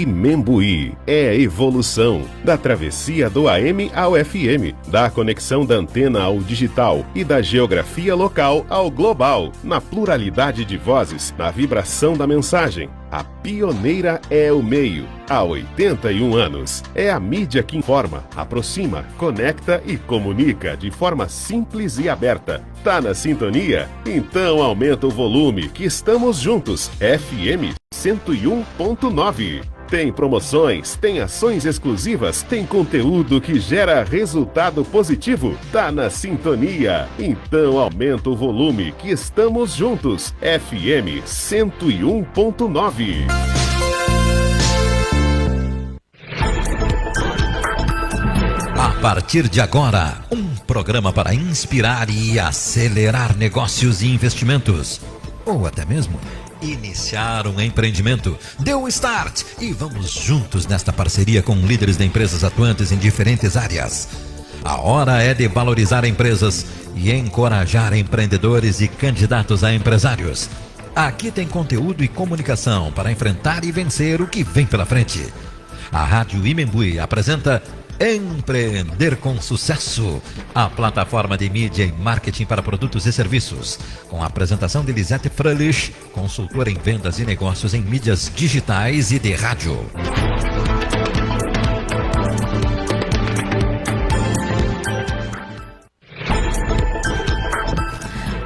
Imembuí é a evolução da travessia do AM ao FM, da conexão da antena ao digital e da geografia local ao global, na pluralidade de vozes, na vibração da mensagem. A pioneira é o meio. Há 81 anos. É a mídia que informa, aproxima, conecta e comunica de forma simples e aberta. Tá na sintonia? Então aumenta o volume que estamos juntos. FM 101.9. Tem promoções, tem ações exclusivas, tem conteúdo que gera resultado positivo. Tá na sintonia? Então aumenta o volume que estamos juntos. FM 101.9. A partir de agora, um programa para inspirar e acelerar negócios e investimentos. Ou até mesmo iniciar um empreendimento. Deu o start e vamos juntos nesta parceria com líderes de empresas atuantes em diferentes áreas. A hora é de valorizar empresas e encorajar empreendedores e candidatos a empresários. Aqui tem conteúdo e comunicação para enfrentar e vencer o que vem pela frente. A Rádio Imembuí apresenta Empreender com Sucesso, a plataforma de mídia e marketing para produtos e serviços, com a apresentação de Lisete Fröhlich, consultora em vendas e negócios em mídias digitais e de rádio.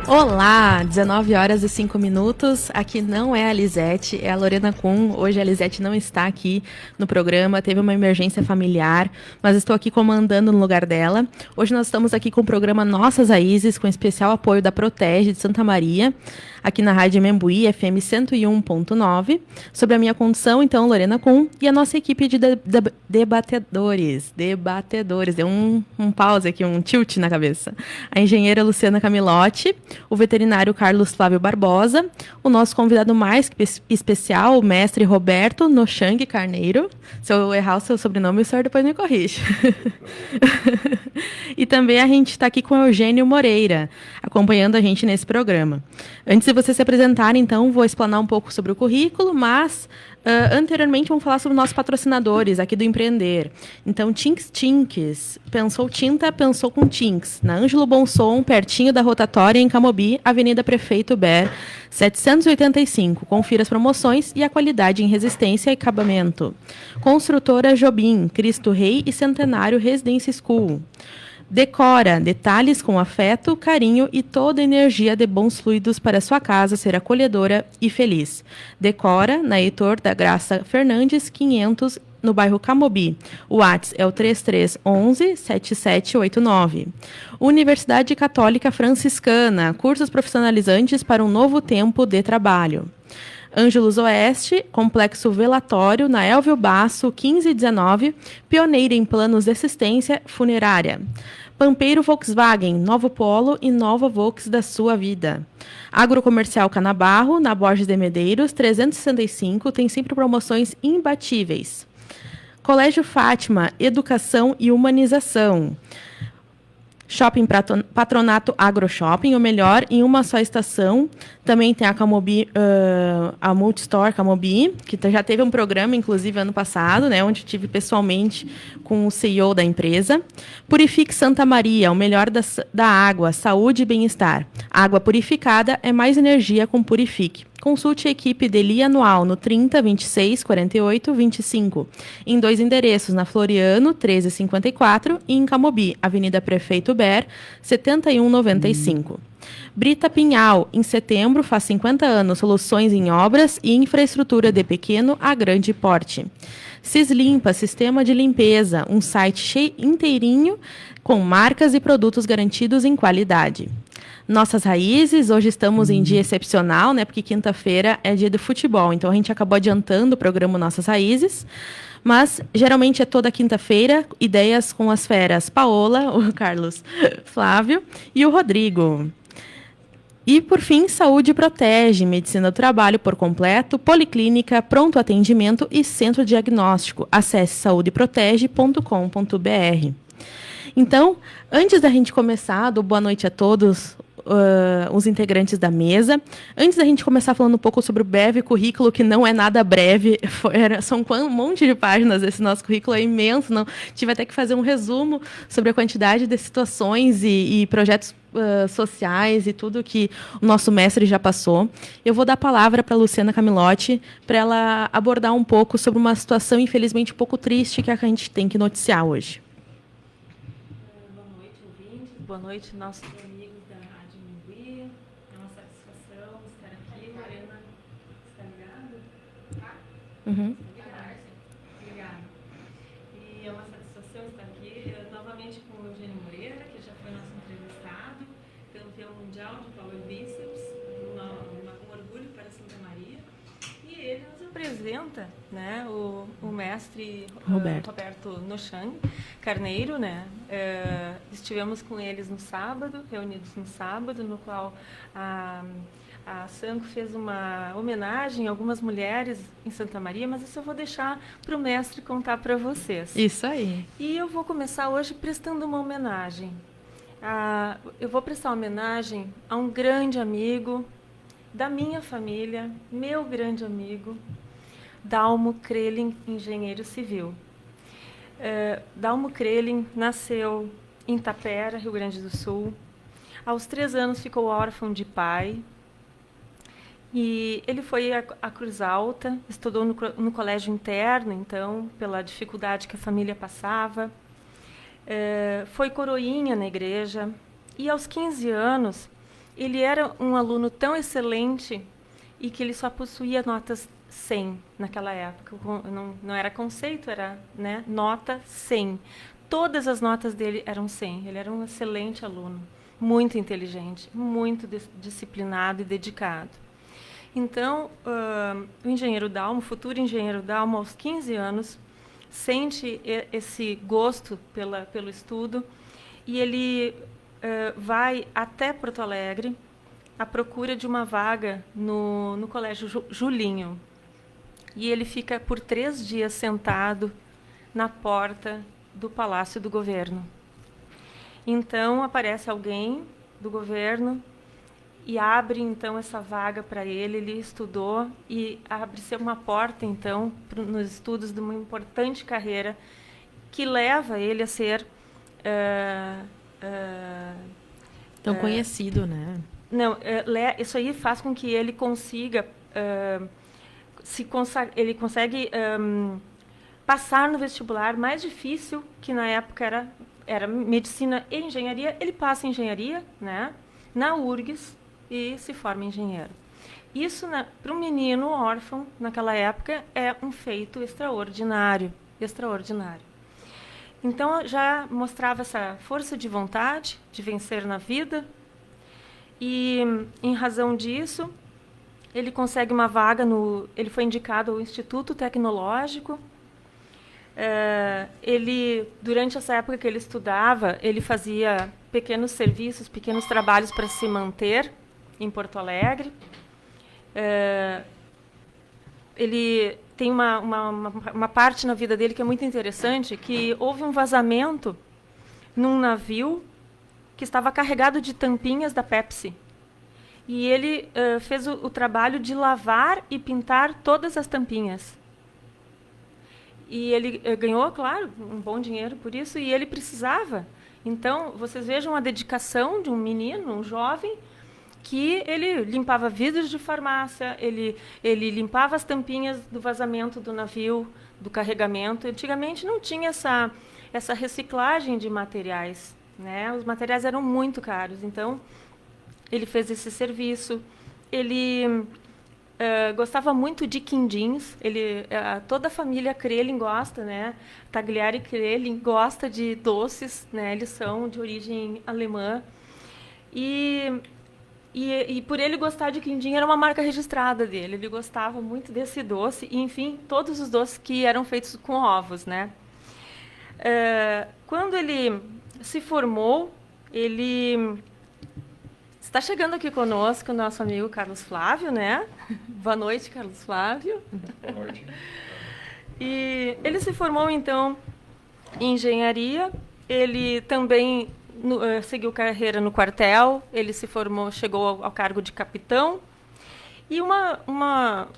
Olá, 19 horas e 5 minutos, aqui não é a Lisete, é a Lorena Kuhn. Hoje a Lisete não está aqui no programa, teve uma emergência familiar, mas estou aqui comandando no lugar dela. Hoje nós estamos aqui com o programa Nossas Raízes, com especial apoio da Protege de Santa Maria, aqui na Rádio Imembuí, FM 101.9. Sobre a minha condição, então, Lorena Kuhn, e a nossa equipe de debatedores, deu um pause aqui, um tilt na cabeça. A engenheira Luciana Camilotti, o veterinário Carlos Flávio Barbosa, o nosso convidado mais especial, o mestre Roberto Nochang Carneiro. Se eu errar o seu sobrenome, o senhor depois me corrige. E também a gente está aqui com o Eugênio Moreira, acompanhando a gente nesse programa. Antes de você se apresentar, então, vou explanar um pouco sobre o currículo, mas anteriormente vamos falar sobre nossos patrocinadores aqui do Empreender. Então, Tinks, pensou tinta, pensou com Tinks, na Ângelo Bonson, pertinho da rotatória em Camobi, Avenida Prefeito Ber, 785. Confira as promoções e a qualidade em resistência e acabamento. Construtora Jobim, Cristo Rei e Centenário Residence School. Decora, detalhes com afeto, carinho e toda a energia de bons fluidos para sua casa ser acolhedora e feliz. Decora, na Heitor da Graça Fernandes, 500, no bairro Camobi. O WhatsApp é o 3311-7789. Universidade Católica Franciscana, cursos profissionalizantes para um novo tempo de trabalho. Ângelos Oeste, Complexo Velatório, na Elvio Basso, 1519, pioneira em planos de assistência funerária. Pampeiro Volkswagen, novo polo e nova Volks da sua vida. Agrocomercial Canabarro, na Borges de Medeiros, 365, tem sempre promoções imbatíveis. Colégio Fátima, Educação e Humanização. Shopping Patronato AgroShopping, o melhor em uma só estação. Também tem a Camobi, a Multistore Camobi, que já teve um programa, inclusive, ano passado, né, onde tive pessoalmente com o CEO da empresa. Purifique Santa Maria, o melhor da água, saúde e bem-estar. Água purificada é mais energia com Purifique. Consulte a equipe Deli Anual no 30 26 48 25, em 2 endereços, na Floriano, 1354, e em Camobi, Avenida Prefeito Ber, 7195. Brita Pinhal, em setembro, faz 50 anos, soluções em obras e infraestrutura de pequeno a grande porte. Cislimpa, sistema de limpeza, um site inteirinho com marcas e produtos garantidos em qualidade. Nossas Raízes, hoje estamos em dia excepcional, né? Porque quinta-feira é dia de futebol, então a gente acabou adiantando o programa Nossas Raízes, mas geralmente é toda quinta-feira, ideias com as feras Paola, o Carlos Flávio e o Rodrigo. E, por fim, Saúde Protege, medicina do trabalho por completo, policlínica, pronto atendimento e centro diagnóstico. Acesse saudeprotege.com.br. Então, antes da gente começar, do boa noite a todos, os integrantes da mesa. Antes da gente começar falando um pouco sobre o breve currículo, que não é nada breve, são um monte de páginas, esse nosso currículo é imenso, não, tive até que fazer um resumo sobre a quantidade de situações e projetos sociais e tudo que o nosso mestre já passou. Eu vou dar a palavra para a Luciana Camilotti, para ela abordar um pouco sobre uma situação, infelizmente, um pouco triste que a gente tem que noticiar hoje. Boa noite, ouvintes. Boa noite, nossos amigos da Rádio Mingui. É uma satisfação estar aqui. Lorena, está ligada? Tá? Uhum. Obrigada. E é uma satisfação estar aqui novamente com o Eugênio Moreira, que já foi nosso entrevistado, campeão mundial de Power Bíceps, um orgulho para Santa Maria. E ele nos apresenta, né, o mestre Roberto Nochang Carneiro, né? Estivemos com eles no sábado, reunidos no sábado, no qual a Sanco fez uma homenagem a algumas mulheres em Santa Maria, mas isso eu vou deixar para o mestre contar para vocês. Isso aí. E eu vou começar hoje prestando uma homenagem. Eu vou prestar homenagem a um grande amigo da minha família, meu grande amigo, Dalmo Krelin, engenheiro civil. Dalmo Krelin nasceu em Tapera, Rio Grande do Sul. Aos 3 anos ficou órfão de pai. E ele foi à Cruz Alta, estudou no colégio interno, então, pela dificuldade que a família passava. Foi coroinha na igreja. E aos 15 anos, ele era um aluno tão excelente e que ele só possuía notas 100 naquela época. Não era conceito, era, né, nota 100. Todas as notas dele eram 100. Ele era um excelente aluno, muito inteligente, muito disciplinado e dedicado. Então, o engenheiro Dalmo, o futuro engenheiro Dalmo, aos 15 anos, sente esse gosto pelo estudo e ele vai até Porto Alegre à procura de uma vaga no Colégio Julinho. E ele fica por 3 dias sentado na porta do Palácio do Governo. Então, aparece alguém do governo e abre, então, essa vaga para ele. Ele estudou e abre-se uma porta, então, nos estudos de uma importante carreira que leva ele a ser... tão conhecido, né? Não, isso aí faz com que ele consiga... ele consegue passar no vestibular mais difícil, que na época era medicina e engenharia. Ele passa em engenharia, né, na URGS, e se forma engenheiro. Isso, para um menino órfão, naquela época, é um feito extraordinário. Extraordinário. Então, já mostrava essa força de vontade de vencer na vida. E, em razão disso, ele consegue uma vaga ele foi indicado ao Instituto Tecnológico. Durante essa época que ele estudava, ele fazia pequenos serviços, pequenos trabalhos para se manter em Porto Alegre. Ele tem uma parte na vida dele que é muito interessante, que houve um vazamento num navio que estava carregado de tampinhas da Pepsi. E ele fez o trabalho de lavar e pintar todas as tampinhas. E ele ganhou, claro, um bom dinheiro por isso, e ele precisava. Então, vocês vejam a dedicação de um menino, um jovem, que ele limpava vidros de farmácia, ele limpava as tampinhas do vazamento do navio, do carregamento. Antigamente não tinha essa reciclagem de materiais, né? Os materiais eram muito caros, então ele fez esse serviço. Ele gostava muito de quindins. Toda a família Krelin gosta, né? Tagliari Krelin gosta de doces, né? Eles são de origem alemã. E por ele gostar de quindim, era uma marca registrada dele. Ele gostava muito desse doce. E, enfim, todos os doces que eram feitos com ovos, né? Quando ele se formou, ele... Está chegando aqui conosco o nosso amigo Carlos Flávio, né? Boa noite, Carlos Flávio. Boa noite. E ele se formou, então, em engenharia. Ele também, seguiu carreira no quartel, ele se formou, chegou ao cargo de capitão. E uma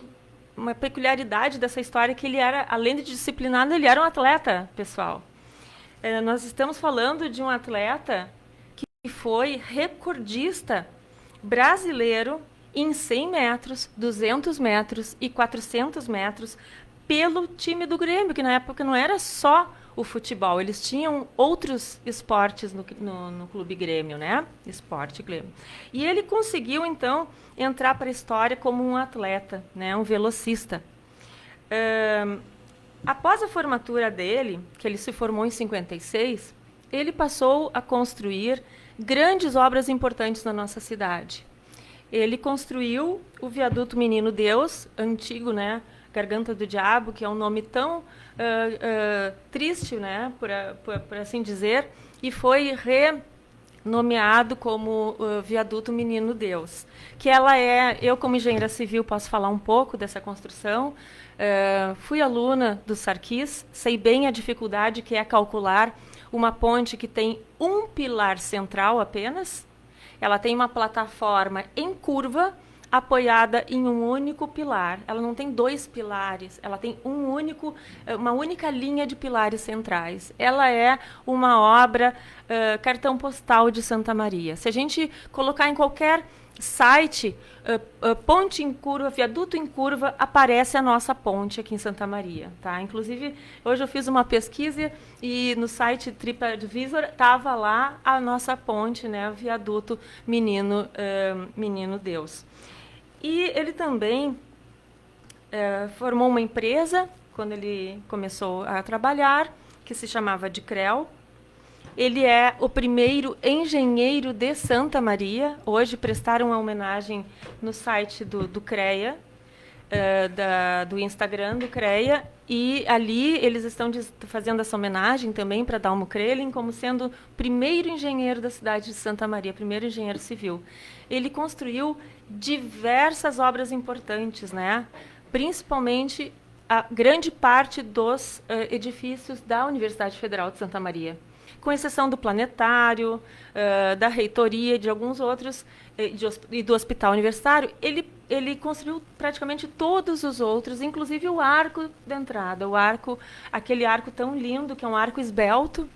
peculiaridade dessa história é que ele era, além de disciplinado, ele era um atleta, pessoal. Nós estamos falando de um atleta que foi recordista brasileiro em 100 metros, 200 metros e 400 metros pelo time do Grêmio, que na época não era só o futebol, eles tinham outros esportes no Clube Grêmio, né? Esporte Grêmio. E ele conseguiu, então, entrar para a história como um atleta, né? Um velocista. Após a formatura dele, que ele se formou em 56, ele passou a construir grandes obras importantes na nossa cidade. Ele construiu o viaduto Menino Deus, antigo, né? Garganta do Diabo, que é um nome tão triste, né? por assim dizer, e foi renomeado como viaduto Menino Deus. Que eu como engenheira civil posso falar um pouco dessa construção. Fui aluna do Sarquis, sei bem a dificuldade que é calcular uma ponte que tem um pilar central apenas. Ela tem uma plataforma em curva, apoiada em um único pilar. Ela não tem dois pilares, ela tem uma única linha de pilares centrais. Ela é uma obra cartão postal de Santa Maria. Se a gente colocar em qualquer site, ponte em curva, viaduto em curva, aparece a nossa ponte aqui em Santa Maria. Tá? Inclusive, hoje eu fiz uma pesquisa e no site TripAdvisor estava lá a nossa ponte, né, o viaduto Menino Deus. E ele também formou uma empresa, quando ele começou a trabalhar, que se chamava de CREL. Ele é o primeiro engenheiro de Santa Maria. Hoje prestaram uma homenagem no site do CREA, do Instagram do CREA, e ali eles estão fazendo essa homenagem também para Dalmo Krelin como sendo o primeiro engenheiro da cidade de Santa Maria, primeiro engenheiro civil. Ele construiu diversas obras importantes, né? Principalmente a grande parte dos edifícios da Universidade Federal de Santa Maria, com exceção do planetário, da reitoria e de alguns outros, e do hospital universitário. Ele construiu praticamente todos os outros, inclusive o arco da entrada, aquele arco tão lindo, que é um arco esbelto,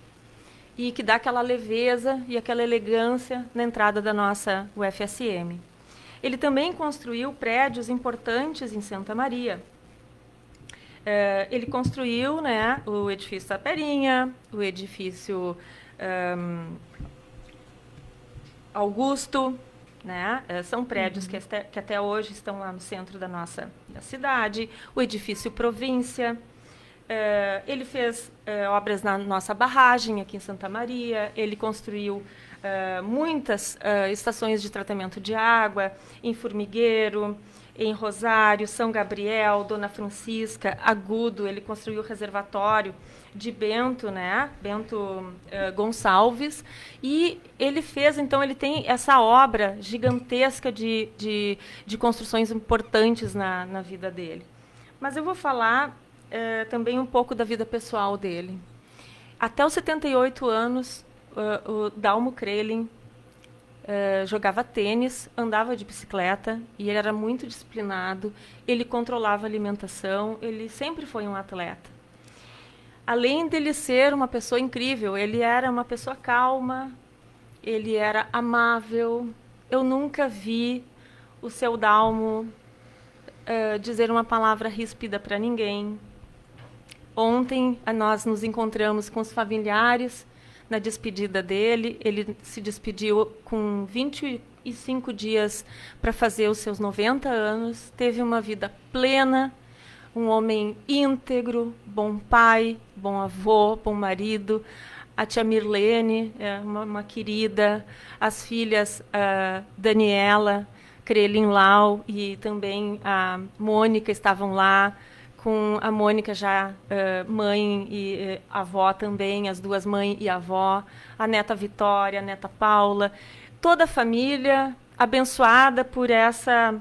e que dá aquela leveza e aquela elegância na entrada da nossa UFSM. Ele também construiu prédios importantes em Santa Maria. Ele construiu, né, o edifício Taperinha, o edifício Augusto, né? São prédios que até hoje estão lá no centro da cidade. O edifício Província. Ele fez obras na nossa barragem aqui em Santa Maria. Ele construiu muitas estações de tratamento de água em Formigueiro, em Rosário, São Gabriel, Dona Francisca, Agudo. Ele construiu o reservatório de Bento, né? Bento Gonçalves. E ele fez, então, ele tem essa obra gigantesca de construções importantes na vida dele. Mas eu vou falar também um pouco da vida pessoal dele. Até os 78 anos, o Dalmo Krelin jogava tênis, andava de bicicleta, e ele era muito disciplinado, ele controlava a alimentação, ele sempre foi um atleta. Além dele ser uma pessoa incrível, ele era uma pessoa calma, ele era amável. Eu nunca vi o seu Dalmo dizer uma palavra ríspida para ninguém. Ontem nós nos encontramos com os familiares na despedida dele. Ele se despediu com 25 dias para fazer os seus 90 anos. Teve uma vida plena, um homem íntegro, bom pai, bom avô, bom marido. A tia Mirlene, uma querida. As filhas Daniela, Krelin Lau e também a Mônica estavam lá, com a Mônica já mãe e avó também, as duas mãe e avó, a neta Vitória, a neta Paula, toda a família abençoada por essa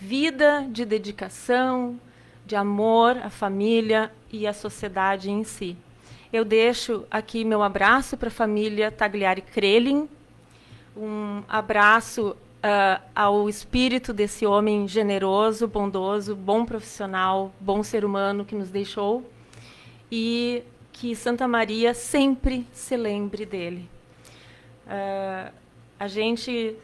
vida de dedicação, de amor à família e à sociedade em si. Eu deixo aqui meu abraço para a família Tagliari Krelin, um abraço ao espírito desse homem generoso, bondoso, bom profissional, bom ser humano que nos deixou, e que Santa Maria sempre se lembre dele. A gente,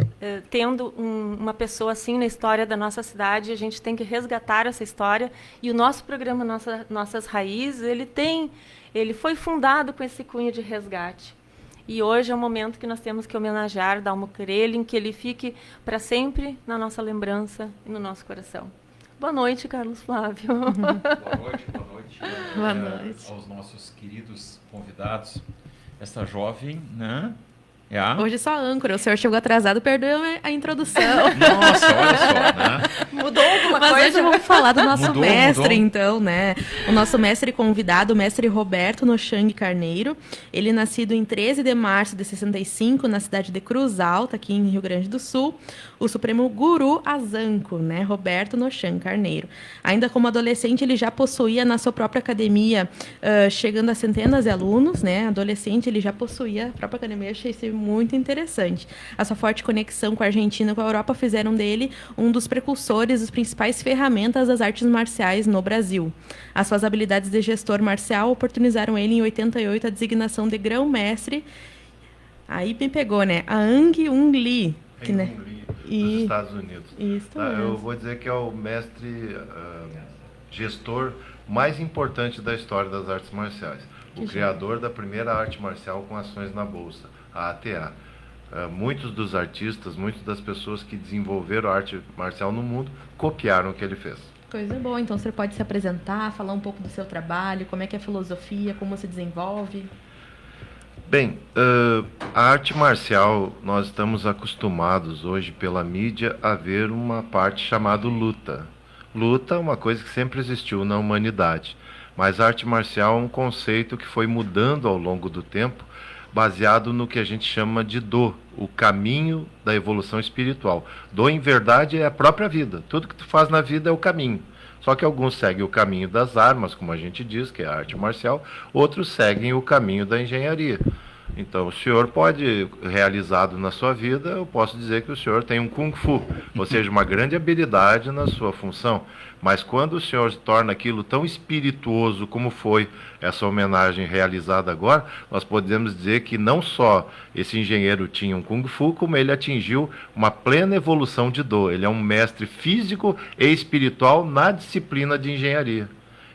tendo uma pessoa assim na história da nossa cidade, a gente tem que resgatar essa história, e o nosso programa Nossas Raízes, ele foi fundado com esse cunho de resgate. E hoje é o momento que nós temos que homenagear Dalmo Krelin, que ele fique para sempre na nossa lembrança e no nosso coração. Boa noite, Carlos Flávio. Boa noite, boa noite. Boa noite. Aos nossos queridos convidados. Essa jovem, né? Hoje só âncora. O senhor chegou atrasado, perdeu a introdução. Nossa, olha só, né? Mudou alguma coisa? Mas hoje vamos falar do nosso mestre, mudou. então, né? O nosso mestre convidado, o mestre Roberto Nochang Carneiro. Ele nascido em 13 de março de 65, na cidade de Cruz Alta, aqui em Rio Grande do Sul. O Supremo Guru Azanco, né? Roberto Nochang Carneiro. Ainda como adolescente, ele já possuía na sua própria academia, chegando a centenas de alunos, né? Adolescente, ele já possuía a própria academia. Achei isso muito interessante. A sua forte conexão com a Argentina e com a Europa fizeram dele um dos precursores das principais ferramentas das artes marciais no Brasil. As suas habilidades de gestor marcial oportunizaram ele, em 88, a designação de grão-mestre. Aí me pegou, né? A Ang Un Lee. Que, né? Dos Estados Unidos. Isso mesmo. Eu vou dizer que é o mestre gestor mais importante da história das artes marciais. O criador da primeira arte marcial com ações na Bolsa, a ATA. Muitos dos artistas, muitas das pessoas que desenvolveram a arte marcial no mundo, copiaram o que ele fez. Coisa boa. Então, você pode se apresentar, falar um pouco do seu trabalho, como é que é a filosofia, como se desenvolve? Bem, a arte marcial, nós estamos acostumados hoje pela mídia a ver uma parte chamada luta. Luta é uma coisa que sempre existiu na humanidade, mas a arte marcial é um conceito que foi mudando ao longo do tempo, baseado no que a gente chama de Do, o caminho da evolução espiritual. Do, em verdade, é a própria vida. Tudo que tu faz na vida é o caminho. Só que alguns seguem o caminho das armas, como a gente diz, que é a arte marcial, outros seguem o caminho da engenharia. Então, o senhor pode, realizado na sua vida, eu posso dizer que o senhor tem um Kung Fu, ou seja, uma grande habilidade na sua função. Mas quando o senhor torna aquilo tão espirituoso como foi essa homenagem realizada agora, nós podemos dizer que não só esse engenheiro tinha um Kung Fu, como ele atingiu uma plena evolução de Do. Ele é um mestre físico e espiritual na disciplina de engenharia.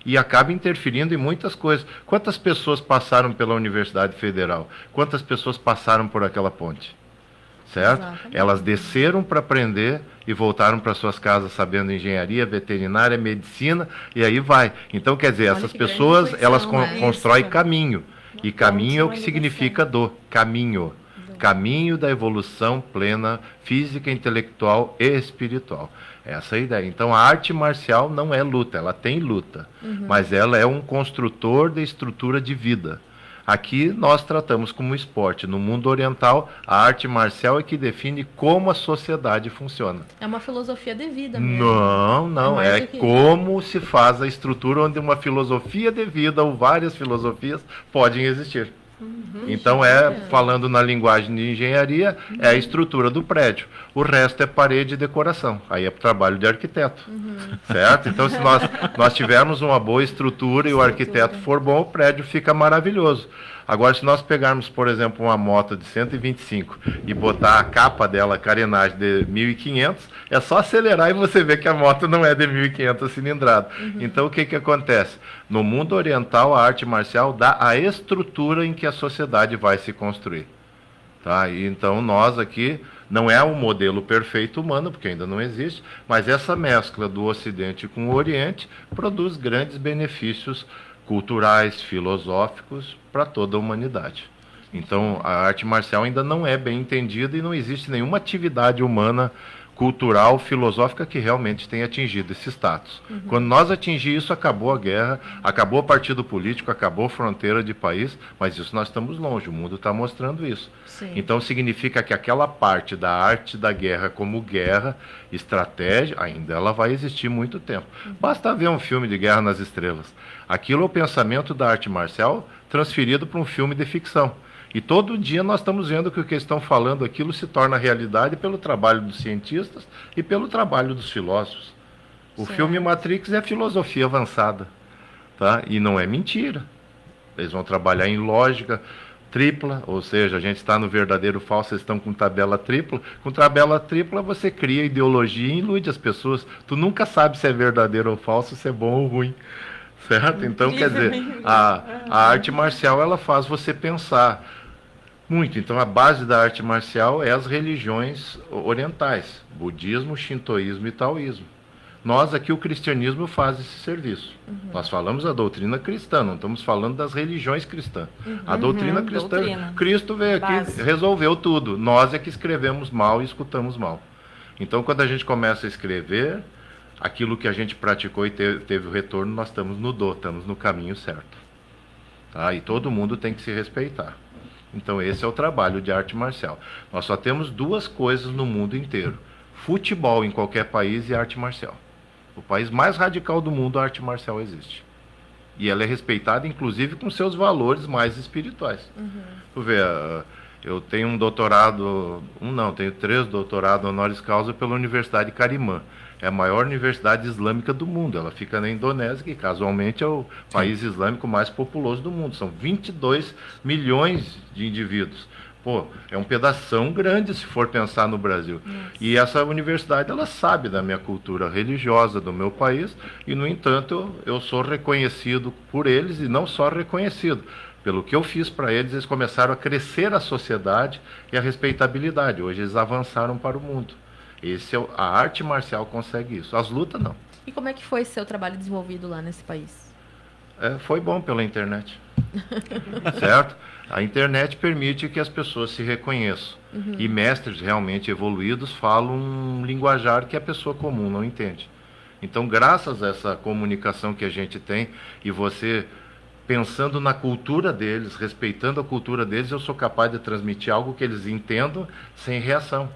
E acaba interferindo em muitas coisas. Quantas pessoas passaram pela Universidade Federal? Quantas pessoas passaram por aquela ponte? Certo? Exatamente. Elas desceram para aprender e voltaram para suas casas sabendo engenharia, veterinária, medicina, e aí vai. Então, quer dizer, essas pessoas, elas constroem caminho. E caminho é o que significa Do, caminho. Caminho da evolução plena, física, intelectual e espiritual. Essa é a ideia. Então, a arte marcial não é luta, ela tem luta, mas ela é um construtor de estrutura de vida. Aqui nós tratamos como esporte. No mundo oriental, a arte marcial é que define como a sociedade funciona. É uma filosofia de vida mesmo. Não. É como se faz a estrutura onde uma filosofia de vida ou várias filosofias podem existir. Então, falando na linguagem de engenharia, é a estrutura do prédio. O resto é parede e decoração. Aí é trabalho de arquiteto. Certo? Então, se nós tivermos uma boa estrutura e o arquiteto for bom, o prédio fica maravilhoso. Agora, se nós pegarmos, por exemplo, uma moto de 125 e botar a capa dela, a carenagem de 1.500, é só acelerar e você vê que a moto não é de 1.500 cilindrada. Então, o que acontece? No mundo oriental, a arte marcial dá a estrutura em que a sociedade vai se construir. Tá? E, então, nós aqui, não é um modelo perfeito humano, porque ainda não existe, mas essa mescla do Ocidente com o Oriente produz grandes benefícios culturais, filosóficos para toda a humanidade. Então, a arte marcial ainda não é bem entendida e não existe nenhuma atividade humana cultural, filosófica que realmente tem atingido esse status. Quando nós atingimos isso, acabou a guerra, acabou o partido político, acabou a fronteira de país, mas isso nós estamos longe, o mundo está mostrando isso. Sim. Então significa que aquela parte da arte da guerra como guerra, estratégia, ainda ela vai existir muito tempo. Basta ver um filme de Guerra nas Estrelas. Aquilo é o pensamento da arte marcial transferido para um filme de ficção. E todo dia nós estamos vendo que o que estão falando aquilo se torna realidade pelo trabalho dos cientistas e pelo trabalho dos filósofos. O filme Matrix é filosofia avançada, tá? E não é mentira. Eles vão trabalhar em lógica tripla, ou seja, a gente está no verdadeiro falso, eles estão com tabela tripla. Com tabela tripla você cria ideologia e ilude as pessoas. Tu nunca sabe se é verdadeiro ou falso, se é bom ou ruim. Certo? Então, quer dizer, a arte marcial ela faz você pensar muito. Então, a base da arte marcial é as religiões orientais, budismo, shintoísmo e taoísmo. Nós aqui, o cristianismo, faz esse serviço. Nós falamos da doutrina cristã, não estamos falando das religiões cristãs. A doutrina cristã, Cristo veio aqui, resolveu tudo. Nós é que escrevemos mal e escutamos mal. Então, quando a gente começa a escrever, aquilo que a gente praticou e teve o retorno, nós estamos estamos no caminho certo. Tá? E todo mundo tem que se respeitar. Então esse é o trabalho de arte marcial. Nós só temos duas coisas no mundo inteiro: futebol em qualquer país e arte marcial. O país mais radical do mundo, a arte marcial existe. E ela é respeitada, inclusive, com seus valores mais espirituais. Tu vê, eu tenho um doutorado, tenho 3 doutorados honoris causa pela Universidade de Carimã. É a maior universidade islâmica do mundo. Ela fica na Indonésia, que casualmente é o país islâmico mais populoso do mundo. São 22 milhões de indivíduos. Pô, é um pedação grande se for pensar no Brasil. E essa universidade, ela sabe da minha cultura religiosa do meu país, e, no entanto, eu sou reconhecido por eles, e não só reconhecido. Pelo que eu fiz para eles, eles começaram a crescer a sociedade e a respeitabilidade. Hoje eles avançaram para o mundo. A arte marcial consegue isso. As lutas, não. E como é que foi seu trabalho desenvolvido lá nesse país? Foi bom pela internet. Certo? A internet permite que as pessoas se reconheçam. E mestres realmente evoluídos falam um linguajar que a pessoa comum não entende. Então, graças a essa comunicação que a gente tem, e você pensando na cultura deles, respeitando a cultura deles, eu sou capaz de transmitir algo que eles entendam sem reação,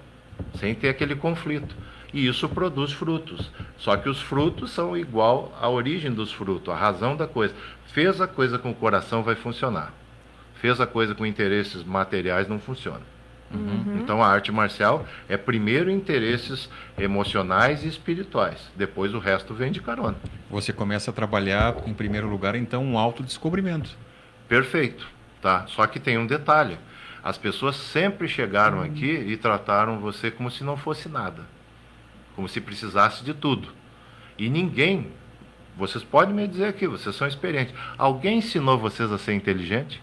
sem ter aquele conflito. E isso produz frutos. Só que os frutos são igual à origem dos frutos, a razão da coisa. Fez a coisa com o coração, vai funcionar. Fez a coisa com interesses materiais, não funciona. Então a arte marcial é primeiro interesses emocionais e espirituais. Depois o resto vem de carona. Você começa a trabalhar, em primeiro lugar, então, um autodescobrimento. Perfeito. Tá? Só que tem um detalhe. As pessoas sempre chegaram aqui e trataram você como se não fosse nada. Como se precisasse de tudo. E ninguém, vocês podem me dizer aqui, vocês são experientes. Alguém ensinou vocês a ser inteligente?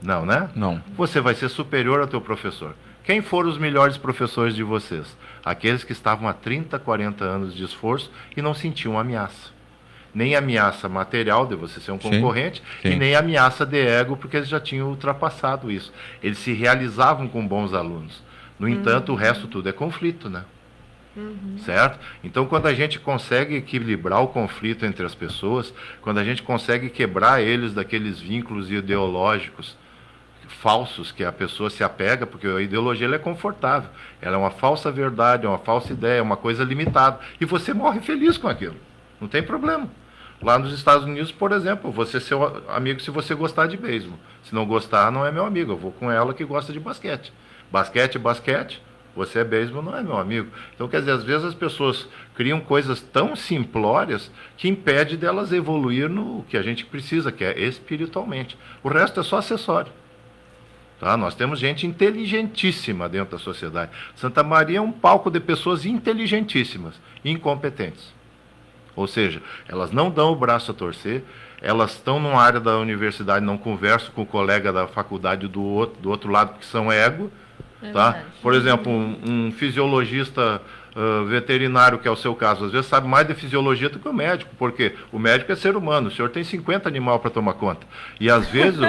Não, né? Não. Você vai ser superior ao teu professor. Quem foram os melhores professores de vocês? Aqueles que estavam há 30, 40 anos de esforço e não sentiam ameaça. Nem ameaça material de você ser um concorrente, sim. E nem ameaça de ego, porque eles já tinham ultrapassado isso. Eles se realizavam com bons alunos. No entanto, o resto tudo é conflito, né? Certo? Então, quando a gente consegue equilibrar o conflito entre as pessoas, quando a gente consegue quebrar eles daqueles vínculos ideológicos falsos que a pessoa se apega, porque a ideologia ela é confortável, ela é uma falsa verdade, é uma falsa ideia, é uma coisa limitada, e você morre feliz com aquilo, não tem problema. Lá nos Estados Unidos, por exemplo, você é seu amigo se você gostar de beisebol, se não gostar, não é meu amigo, eu vou com ela que gosta de basquete. Basquete, você é beisebol, não é meu amigo. Então, quer dizer, às vezes as pessoas criam coisas tão simplórias que impede delas evoluir no que a gente precisa, que é espiritualmente. O resto é só acessório. Tá? Nós temos gente inteligentíssima dentro da sociedade. Santa Maria é um palco de pessoas inteligentíssimas, incompetentes. Ou seja, elas não dão o braço a torcer, elas estão numa área da universidade, não conversam com o colega da faculdade do outro lado, porque são ego. Tá? Por exemplo, um fisiologista veterinário, que é o seu caso, às vezes sabe mais de fisiologia do que o médico, porque o médico é ser humano, o senhor tem 50 animais para tomar conta. E às vezes,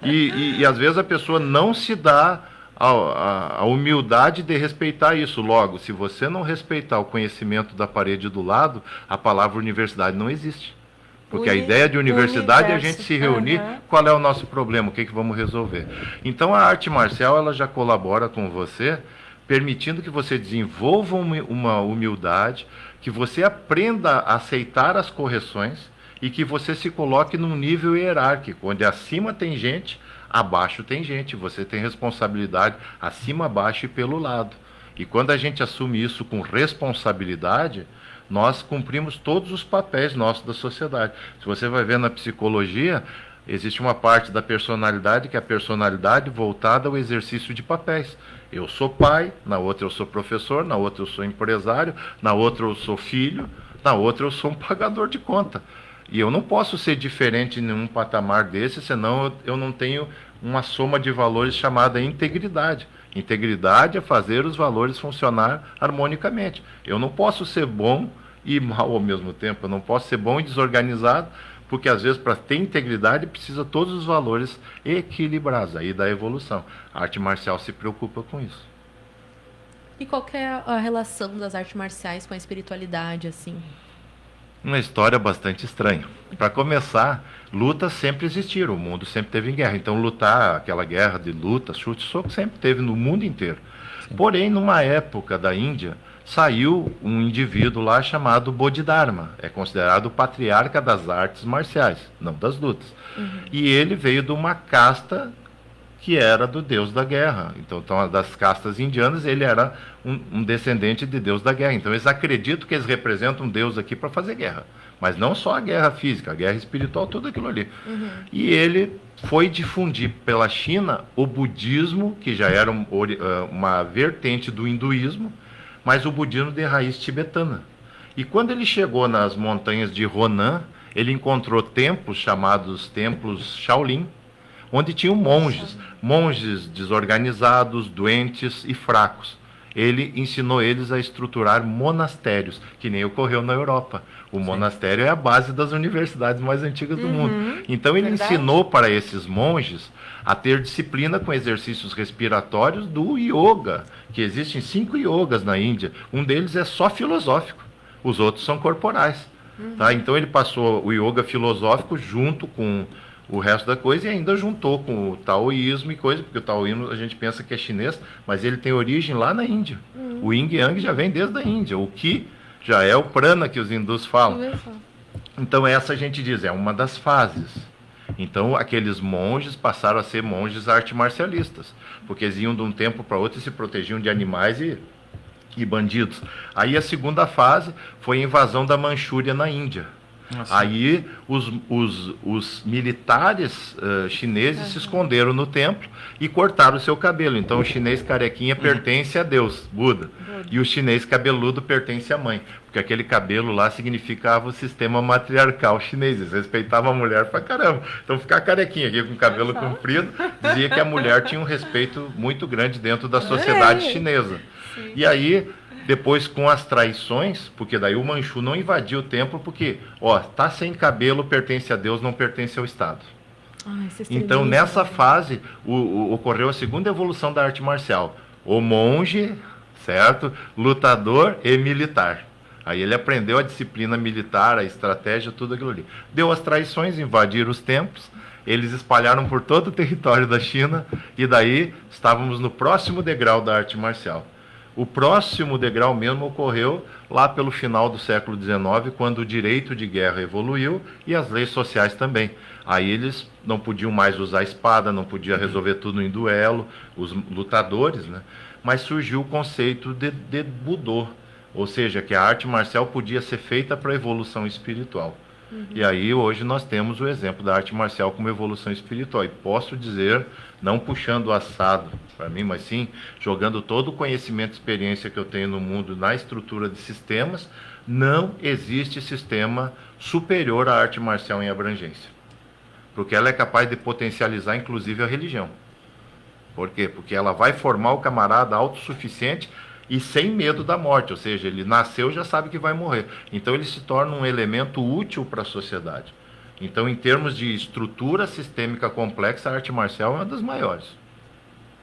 e às vezes a pessoa não se dá a humildade de respeitar isso. Logo, se você não respeitar o conhecimento da parede do lado, a palavra universidade não existe. Porque a ideia de universidade é a gente se reunir. Qual é o nosso problema? O que vamos resolver? Então, a arte marcial ela já colabora com você, permitindo que você desenvolva uma humildade, que você aprenda a aceitar as correções e que você se coloque num nível hierárquico, onde acima tem gente, abaixo tem gente. Você tem responsabilidade acima, abaixo e pelo lado. E quando a gente assume isso com responsabilidade, nós cumprimos todos os papéis nossos da sociedade. Se você vai ver na psicologia, existe uma parte da personalidade que é a personalidade voltada ao exercício de papéis. Eu sou pai, na outra eu sou professor, na outra eu sou empresário, na outra eu sou filho, na outra eu sou um pagador de conta. E eu não posso ser diferente em nenhum patamar desse, senão eu não tenho uma soma de valores chamada integridade. Integridade é fazer os valores funcionar harmonicamente. Eu não posso ser bom e mal ao mesmo tempo. Eu não posso ser bom e desorganizado, porque às vezes para ter integridade precisa todos os valores equilibrados, aí da evolução. A arte marcial se preocupa com isso. E qual que é a relação das artes marciais com a espiritualidade, assim? Uma história bastante estranha. Para começar, lutas sempre existiram, o mundo sempre teve em guerra. Então lutar, aquela guerra de luta, chute, soco, sempre teve no mundo inteiro. Sim. Porém, numa época da Índia, saiu um indivíduo lá chamado Bodhidharma. É considerado o patriarca das artes marciais, não das lutas. E ele veio de uma casta que era do deus da guerra. Então das castas indianas, ele era um descendente de deus da guerra. Então eles acreditam que eles representam um deus aqui para fazer guerra. Mas não só a guerra física, a guerra espiritual, tudo aquilo ali. E ele foi difundir pela China o budismo, que já era uma vertente do hinduísmo, mas o budismo de raiz tibetana. E quando ele chegou nas montanhas de Honan, ele encontrou templos chamados templos Shaolin, onde tinham monges desorganizados, doentes e fracos. Ele ensinou eles a estruturar monastérios, que nem ocorreu na Europa. O monastério é a base das universidades mais antigas do mundo. Então ele ensinou para esses monges a ter disciplina com exercícios respiratórios do yoga, que existem 5 yogas na Índia. Um deles é só filosófico, os outros são corporais. Tá? Então ele passou o yoga filosófico junto com o resto da coisa e ainda juntou com o taoísmo e coisa, porque o taoísmo a gente pensa que é chinês, mas ele tem origem lá na Índia. O yin yang já vem desde a Índia, o ki já é o prana que os hindus falam. Então essa a gente diz, é uma das fases. Então aqueles monges passaram a ser monges arte-marcialistas, porque eles iam de um tempo para outro e se protegiam de animais e bandidos. Aí a segunda fase foi a invasão da Manchúria na Índia. Nossa. Aí os militares chineses se esconderam no templo e cortaram o seu cabelo. Então o chinês carequinha pertence a Deus, Buda, e o chinês cabeludo pertence à mãe, porque aquele cabelo lá significava o sistema matriarcal chinês. Eles respeitavam a mulher pra caramba. Então ficar carequinha aqui com cabelo comprido dizia que a mulher tinha um respeito muito grande dentro da sociedade chinesa. Sim. E aí depois com as traições, porque daí o Manchu não invadiu o templo, porque, tá sem cabelo, pertence a Deus, não pertence ao Estado. Então, nessa fase, ocorreu a segunda evolução da arte marcial. O monge, certo? Lutador e militar. Aí ele aprendeu a disciplina militar, a estratégia, tudo aquilo ali. Deu as traições, invadiram os templos, eles espalharam por todo o território da China, e daí estávamos no próximo degrau da arte marcial. O próximo degrau mesmo ocorreu lá pelo final do século XIX, quando o direito de guerra evoluiu e as leis sociais também. Aí eles não podiam mais usar espada, não podiam resolver tudo em duelo, os lutadores, né? Mas surgiu o conceito de Budô, ou seja, que a arte marcial podia ser feita para a evolução espiritual. E aí hoje nós temos o exemplo da arte marcial como evolução espiritual. E posso dizer, não puxando o assado para mim, mas sim jogando todo o conhecimento e experiência que eu tenho no mundo na estrutura de sistemas, não existe sistema superior à arte marcial em abrangência. Porque ela é capaz de potencializar inclusive a religião. Por quê? Porque ela vai formar o camarada autossuficiente e sem medo da morte, ou seja, ele nasceu e já sabe que vai morrer. Então ele se torna um elemento útil para a sociedade. Então, em termos de estrutura sistêmica complexa, a arte marcial é uma das maiores.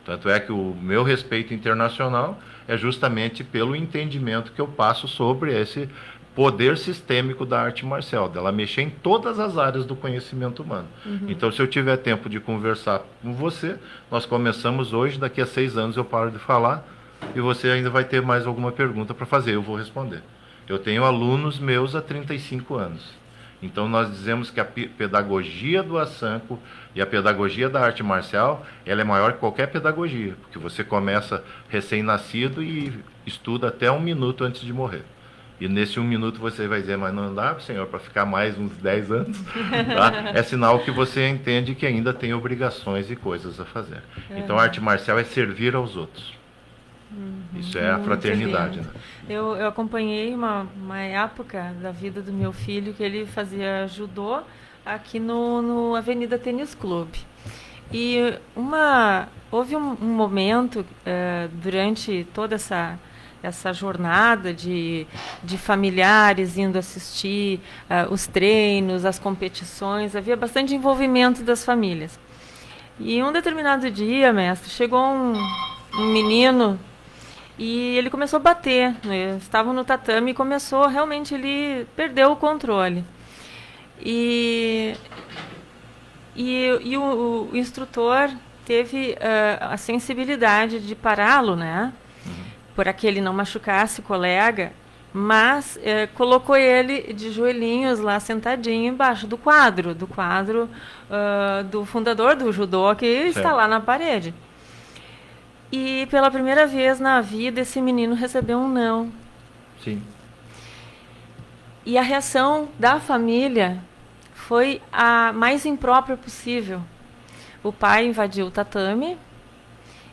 Tanto é que o meu respeito internacional é justamente pelo entendimento que eu passo sobre esse poder sistêmico da arte marcial, dela mexer em todas as áreas do conhecimento humano. Então, se eu tiver tempo de conversar com você, nós começamos hoje, daqui a 6 anos eu paro de falar e você ainda vai ter mais alguma pergunta para fazer, eu vou responder. Eu tenho alunos meus há 35 anos. Então, nós dizemos que a pedagogia do Asanko e a pedagogia da arte marcial, ela é maior que qualquer pedagogia, porque você começa recém-nascido e estuda até 1 minuto antes de morrer. E nesse 1 minuto você vai dizer, mas não dá, senhor, para ficar mais uns 10 anos? Tá? É sinal que você entende que ainda tem obrigações e coisas a fazer. Então, a arte marcial é servir aos outros. Isso é a fraternidade. Né? Eu acompanhei uma época da vida do meu filho que ele fazia judô aqui no Avenida Tênis Clube. E houve um momento durante toda essa jornada de familiares indo assistir os treinos, as competições, havia bastante envolvimento das famílias. E um determinado dia, mestre, chegou um menino e ele começou a bater. Estavam no tatame e realmente ele perdeu o controle. E o instrutor teve a sensibilidade de pará-lo, né? Para que ele não machucasse o colega, mas colocou ele de joelhinhos lá sentadinho embaixo do quadro do fundador do judô, que está lá na parede. E pela primeira vez na vida esse menino recebeu um não. Sim. E a reação da família foi a mais imprópria possível. O pai invadiu o tatame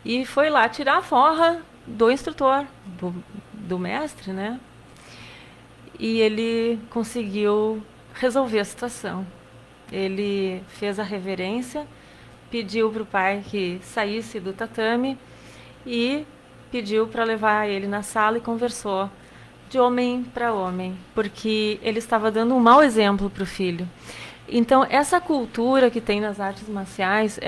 e foi lá tirar a forra do instrutor, do mestre, né? E ele conseguiu resolver a situação. Ele fez a reverência, pediu para o pai que saísse do tatame e pediu para levar ele na sala e conversou de homem para homem, porque ele estava dando um mau exemplo para o filho. Então, essa cultura que tem nas artes marciais,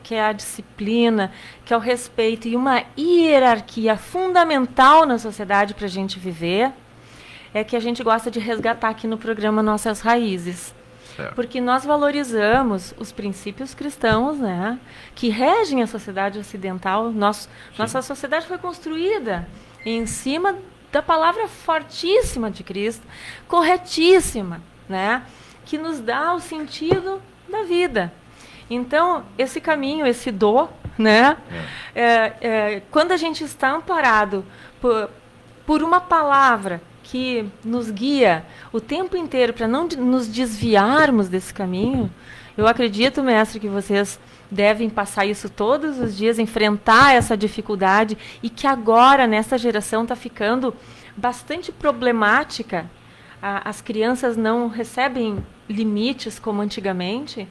que é a disciplina, que é o respeito e uma hierarquia fundamental na sociedade para a gente viver, é que a gente gosta de resgatar aqui no programa Nossas Raízes. Porque nós valorizamos os princípios cristãos, né, que regem a sociedade ocidental. Nossa sociedade foi construída em cima da palavra fortíssima de Cristo, corretíssima, né, que nos dá o sentido da vida. Então, esse caminho, esse né, quando a gente está amparado por uma palavra que nos guia o tempo inteiro para não nos desviarmos desse caminho, eu acredito, mestre, que vocês devem passar isso todos os dias, enfrentar essa dificuldade, e que agora, nessa geração, está ficando bastante problemática. As crianças não recebem limites como antigamente.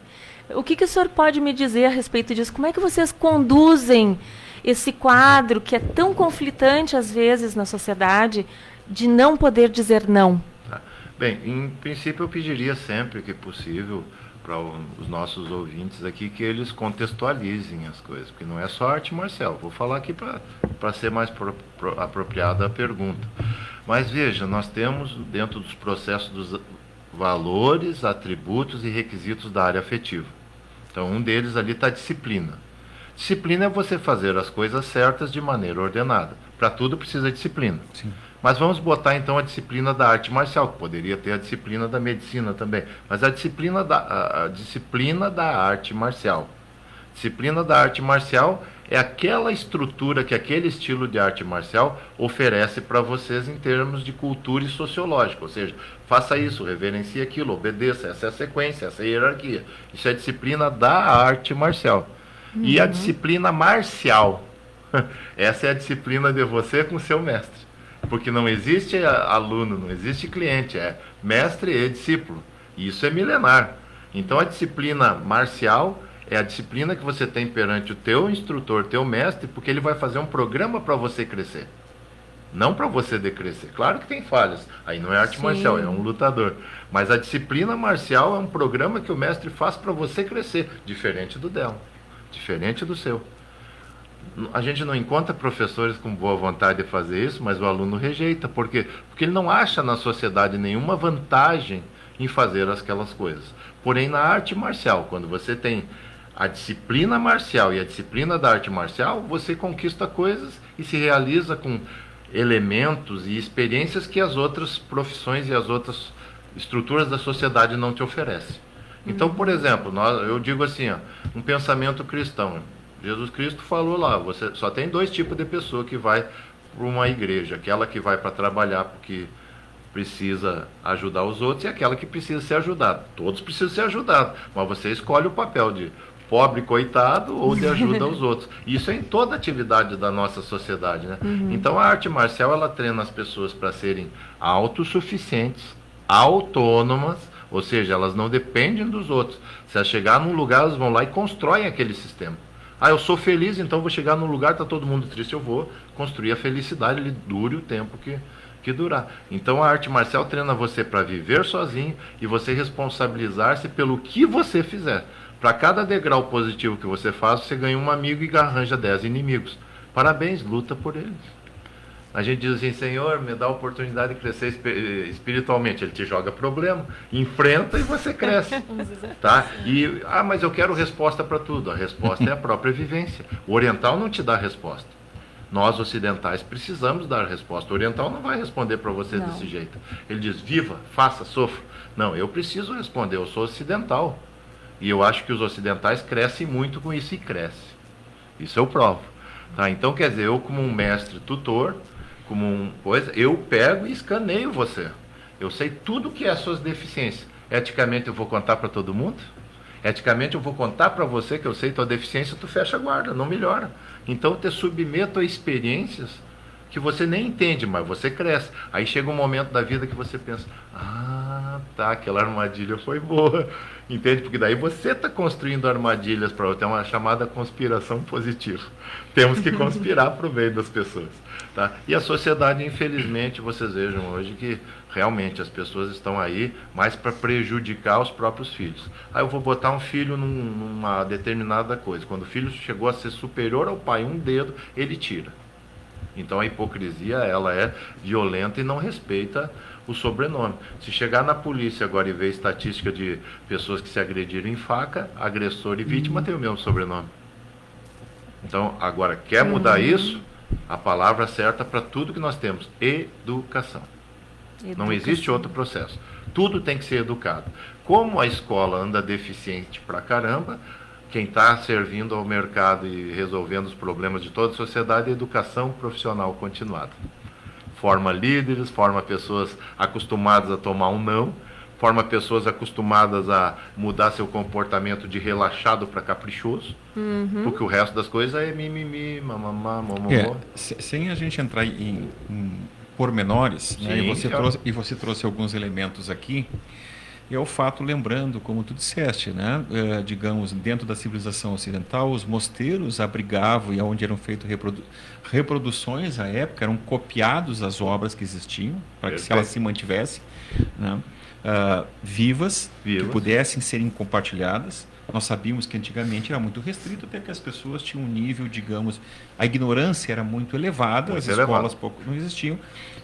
O que o senhor pode me dizer a respeito disso? Como é que vocês conduzem esse quadro que é tão conflitante, às vezes, na sociedade, de não poder dizer não? Bem, em princípio eu pediria sempre que possível para os nossos ouvintes aqui que eles contextualizem as coisas, porque não é só arte marcial. Vou falar aqui para ser mais apropriada a pergunta. Mas veja, nós temos dentro dos processos dos valores, atributos e requisitos da área afetiva. Então um deles ali está a disciplina. Disciplina é você fazer as coisas certas de maneira ordenada. Para tudo precisa de disciplina. Sim. Mas vamos botar então a disciplina da arte marcial, que poderia ter a disciplina da medicina também, mas a disciplina da arte marcial. Disciplina da arte marcial é aquela estrutura que aquele estilo de arte marcial oferece para vocês em termos de cultura e sociológica, ou seja, faça isso, reverencie aquilo, obedeça, essa é a sequência, essa é a hierarquia. Isso é a disciplina da arte marcial. E a disciplina marcial, essa é a disciplina de você com o seu mestre. Porque não existe aluno, não existe cliente, é mestre e discípulo. E isso é milenar. Então a disciplina marcial é a disciplina que você tem perante o teu instrutor, teu mestre, porque ele vai fazer um programa para você crescer. Não para você decrescer. Claro que tem falhas. Aí não é arte marcial, é um lutador. Mas a disciplina marcial é um programa que o mestre faz para você crescer, diferente do dela, diferente do seu. A gente não encontra professores com boa vontade de fazer isso, mas o aluno rejeita. Por quê? Porque ele não acha na sociedade nenhuma vantagem em fazer aquelas coisas. Porém, na arte marcial, quando você tem a disciplina marcial e a disciplina da arte marcial, você conquista coisas e se realiza com elementos e experiências que as outras profissões e as outras estruturas da sociedade não te oferecem. Então, por exemplo, eu digo assim, ó, um pensamento cristão. Jesus Cristo falou lá, você só tem 2 tipos de pessoa que vai para uma igreja, aquela que vai para trabalhar porque precisa ajudar os outros e aquela que precisa ser ajudada. Todos precisam ser ajudados, mas você escolhe o papel de pobre coitado ou de ajuda aos outros. Isso é em toda atividade da nossa sociedade, né? Então a arte marcial, ela treina as pessoas para serem autossuficientes, autônomas, ou seja, elas não dependem dos outros. Se elas chegar num lugar, elas vão lá e constroem aquele sistema. Eu sou feliz, então vou chegar num lugar, está todo mundo triste, eu vou construir a felicidade, ele dure o tempo que durar. Então a arte marcial treina você para viver sozinho e você responsabilizar-se pelo que você fizer. Para cada degrau positivo que você faz, você ganha um amigo e arranja 10 inimigos. Parabéns, luta por eles. A gente diz assim, Senhor, me dá a oportunidade de crescer espiritualmente. Ele te joga problema, enfrenta e você cresce. Tá? Mas eu quero resposta para tudo. A resposta é a própria vivência. O oriental não te dá resposta. Nós, ocidentais, precisamos dar resposta. O oriental não vai responder para você desse jeito. Ele diz, viva, faça, sofra. Não, eu preciso responder, eu sou ocidental. E eu acho que os ocidentais crescem muito com isso e crescem. Isso eu provo. Tá? Então, quer dizer, eu como um mestre tutor, eu pego e escaneio você. Eu sei tudo que é as suas deficiências. Eticamente eu vou contar para todo mundo? Eticamente eu vou contar para você que eu sei tua deficiência, tu fecha a guarda, não melhora. Então eu te submeto a experiências que você nem entende, mas você cresce. Aí chega um momento da vida que você pensa, aquela armadilha foi boa. Entende? Porque daí você está construindo armadilhas para ter uma chamada conspiração positiva. Temos que conspirar para o bem das pessoas. Tá? E a sociedade, infelizmente, vocês vejam hoje que realmente as pessoas estão aí mais para prejudicar os próprios filhos. Eu vou botar um filho numa determinada coisa. Quando o filho chegou a ser superior ao pai, um dedo, ele tira. Então a hipocrisia, ela é violenta e não respeita o sobrenome. Se chegar na polícia agora e ver estatística de pessoas que se agrediram em faca, agressor e vítima tem o mesmo sobrenome. Então, agora, quer mudar isso? A palavra certa para tudo que nós temos, educação. Não existe outro processo. Tudo tem que ser educado. Como a escola anda deficiente pra caramba, quem está servindo ao mercado e resolvendo os problemas de toda a sociedade é a educação profissional continuada. Forma líderes, forma pessoas acostumadas a tomar um não, forma pessoas acostumadas a mudar seu comportamento de relaxado para caprichoso, porque o resto das coisas é mimimi, mamamá, mamamó. Sem a gente entrar em pormenores, né? E você trouxe alguns elementos aqui, é o fato, lembrando, como tu disseste, né? Digamos, dentro da civilização ocidental, os mosteiros abrigavam, e onde eram feitas reproduções à época, eram copiados as obras que existiam, para que elas se mantivessem, né? Vivas, que pudessem serem compartilhadas. Nós sabíamos que antigamente era muito restrito, até que as pessoas tinham um nível, digamos, a ignorância era muito elevada, as escolas pouco não existiam,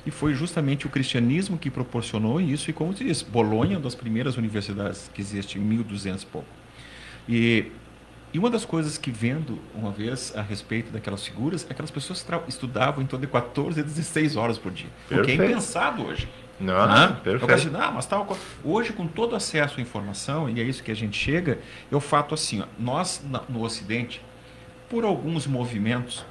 e foi justamente o cristianismo que proporcionou isso, e como se diz, Bolonha é uma das primeiras universidades que existe em 1200 e pouco. E uma das coisas que vendo uma vez a respeito daquelas figuras, é que as pessoas estudavam em torno de 14 a 16 horas por dia, o que é impensado hoje. Perfeito. Mas hoje, com todo acesso à informação, e é isso que a gente chega, é o fato assim, nós no Ocidente, por alguns movimentos,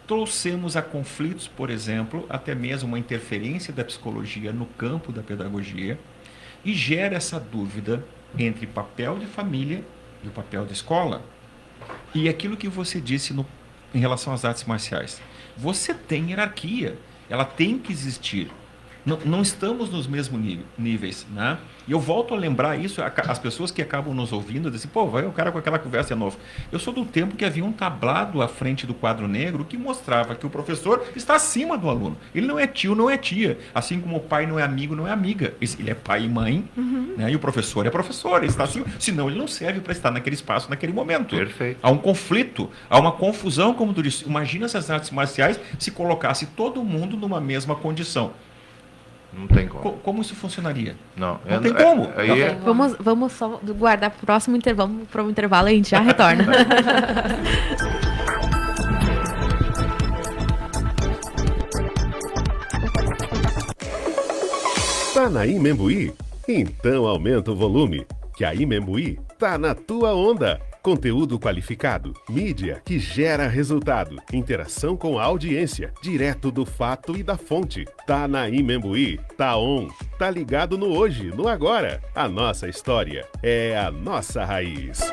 trouxemos a conflitos, por exemplo, até mesmo uma interferência da psicologia no campo da pedagogia, e gera essa dúvida entre papel de família e o papel de escola. E aquilo que você disse em relação às artes marciais, você tem hierarquia, ela tem que existir. Não estamos nos mesmos níveis, né? E eu volto a lembrar isso, as pessoas que acabam nos ouvindo, dizem, vai o cara com aquela conversa de novo. Eu sou do tempo que havia um tablado à frente do quadro negro que mostrava que o professor está acima do aluno. Ele não é tio, não é tia. Assim como o pai não é amigo, não é amiga. Ele é pai e mãe, Né? E o professor é professor, ele está assim, senão ele não serve para estar naquele espaço, naquele momento. Perfeito. Há um conflito, há uma confusão, como tu disse. Imagina se as artes marciais se colocasse todo mundo numa mesma condição. Não tem como. Como isso funcionaria? Não tem como. Vamos só guardar para o próximo intervalo e a gente já retorna. Tá na Imembuí? Então aumenta o volume, que a Imembuí tá na tua onda. Conteúdo qualificado, mídia que gera resultado, interação com a audiência, direto do fato e da fonte. Tá na Imembuí, tá on, tá ligado no hoje, no agora. A nossa história é a nossa raiz.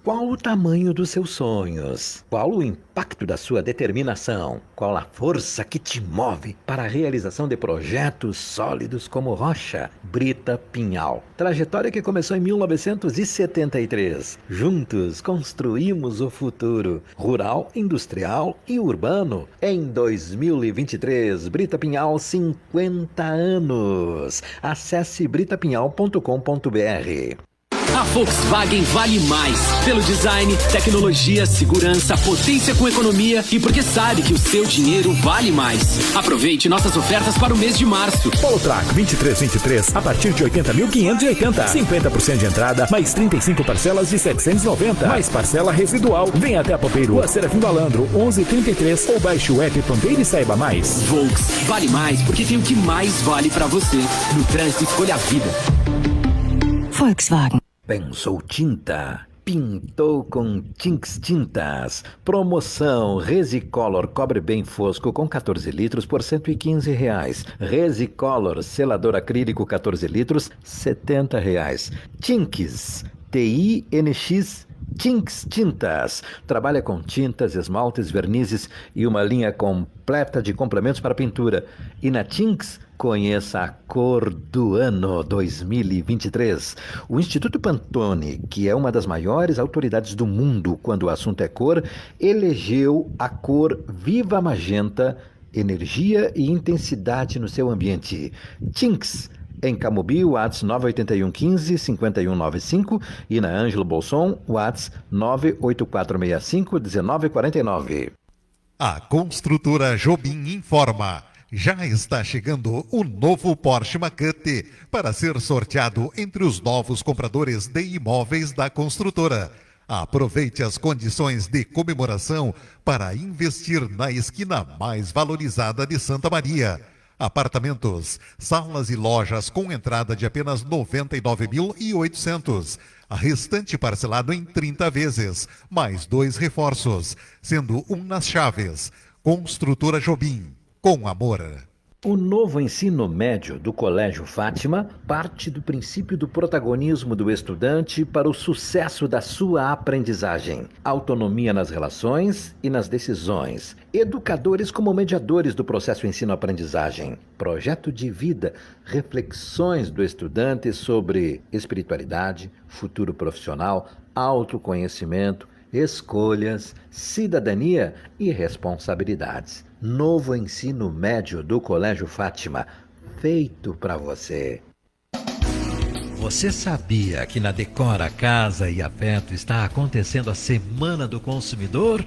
Qual o tamanho dos seus sonhos? Qual o impacto da sua determinação? Qual a força que te move para a realização de projetos sólidos como rocha? Brita Pinhal. Trajetória que começou em 1973. Juntos construímos o futuro, rural, industrial e urbano. Em 2023, Brita Pinhal, 50 anos. Acesse britapinhal.com.br. A Volkswagen vale mais pelo design, tecnologia, segurança, potência com economia e porque sabe que o seu dinheiro vale mais. Aproveite nossas ofertas para o mês de março. Polo Track 2323 a partir de 80.580. 50% de entrada, mais 35 parcelas de 790. Mais parcela residual. Vem até a Pompeiro, Rua Serafim Balandro, 1133 ou baixe o app Pompeiro e saiba mais. Volks vale mais porque tem o que mais vale para você. No trânsito, escolha a vida. Volkswagen. Pensou tinta? Pintou com Tinks Tintas. Promoção Resicolor cobre bem fosco com 14 litros por R$115. Resicolor selador acrílico 14 litros, R$70. Tinks, TINX Tinks Tintas. Trabalha com tintas, esmaltes, vernizes e uma linha completa de complementos para pintura. E na Tinks, conheça a cor do ano 2023. O Instituto Pantone, que é uma das maiores autoridades do mundo quando o assunto é cor, elegeu a cor Viva Magenta, energia e intensidade no seu ambiente. Tinks, em Camobi, WhatsApp 98115-5195 e na Ângelo Bolson, WhatsApp 98465-1949. A construtora Jobim informa. Já está chegando o novo Porsche Macan para ser sorteado entre os novos compradores de imóveis da construtora. Aproveite as condições de comemoração para investir na esquina mais valorizada de Santa Maria. Apartamentos, salas e lojas com entrada de apenas R$ 99.800. A restante parcelado em 30 vezes, mais 2 reforços, sendo um nas chaves. Construtora Jobim. Com amor. O novo ensino médio do Colégio Fátima parte do princípio do protagonismo do estudante para o sucesso da sua aprendizagem. Autonomia nas relações e nas decisões. Educadores como mediadores do processo ensino-aprendizagem. Projeto de vida. Reflexões do estudante sobre espiritualidade, futuro profissional, autoconhecimento, escolhas, cidadania e responsabilidades. Novo ensino médio do Colégio Fátima, feito para você. Você sabia que na Decora Casa e Afeto está acontecendo a Semana do Consumidor?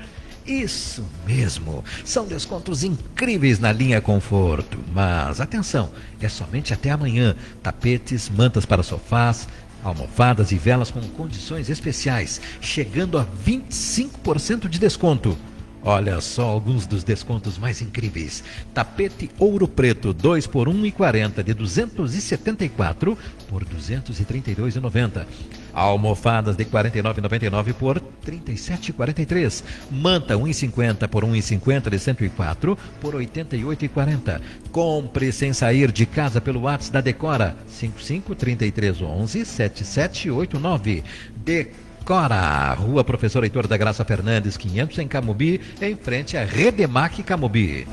Isso mesmo, são descontos incríveis na linha Conforto. Mas atenção, é somente até amanhã. Tapetes, mantas para sofás, almofadas e velas com condições especiais, chegando a 25% de desconto. Olha só alguns dos descontos mais incríveis. Tapete Ouro Preto 2 por R$ 1,40 de 274 por R$ 232,90. Almofadas de R$ 49,99 por R$ 37,43. Manta 1,50 por R$ 1,50 de 104 por R$ 88,40. Compre sem sair de casa pelo WhatsApp da Decora 55-3311-7789. Decora, Rua Professor Heitor da Graça Fernandes, 500 em Camobi, em frente à Redemac Camobi.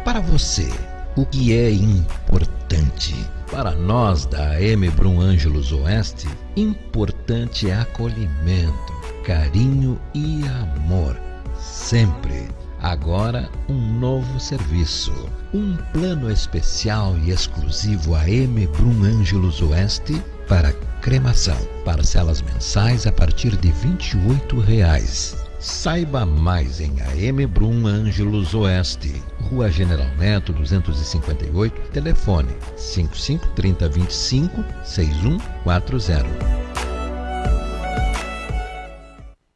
Para você, o que é importante? Para nós da AM Brum Ângelos Oeste, importante é acolhimento, carinho e amor. Sempre. Agora, um novo serviço. Um plano especial e exclusivo AM Brum Ângelos Oeste para cremação. Parcelas mensais a partir de R$ 28,00. Saiba mais em AM Brum Ângelos Oeste, Rua General Neto 258, telefone 55 30 25 6140.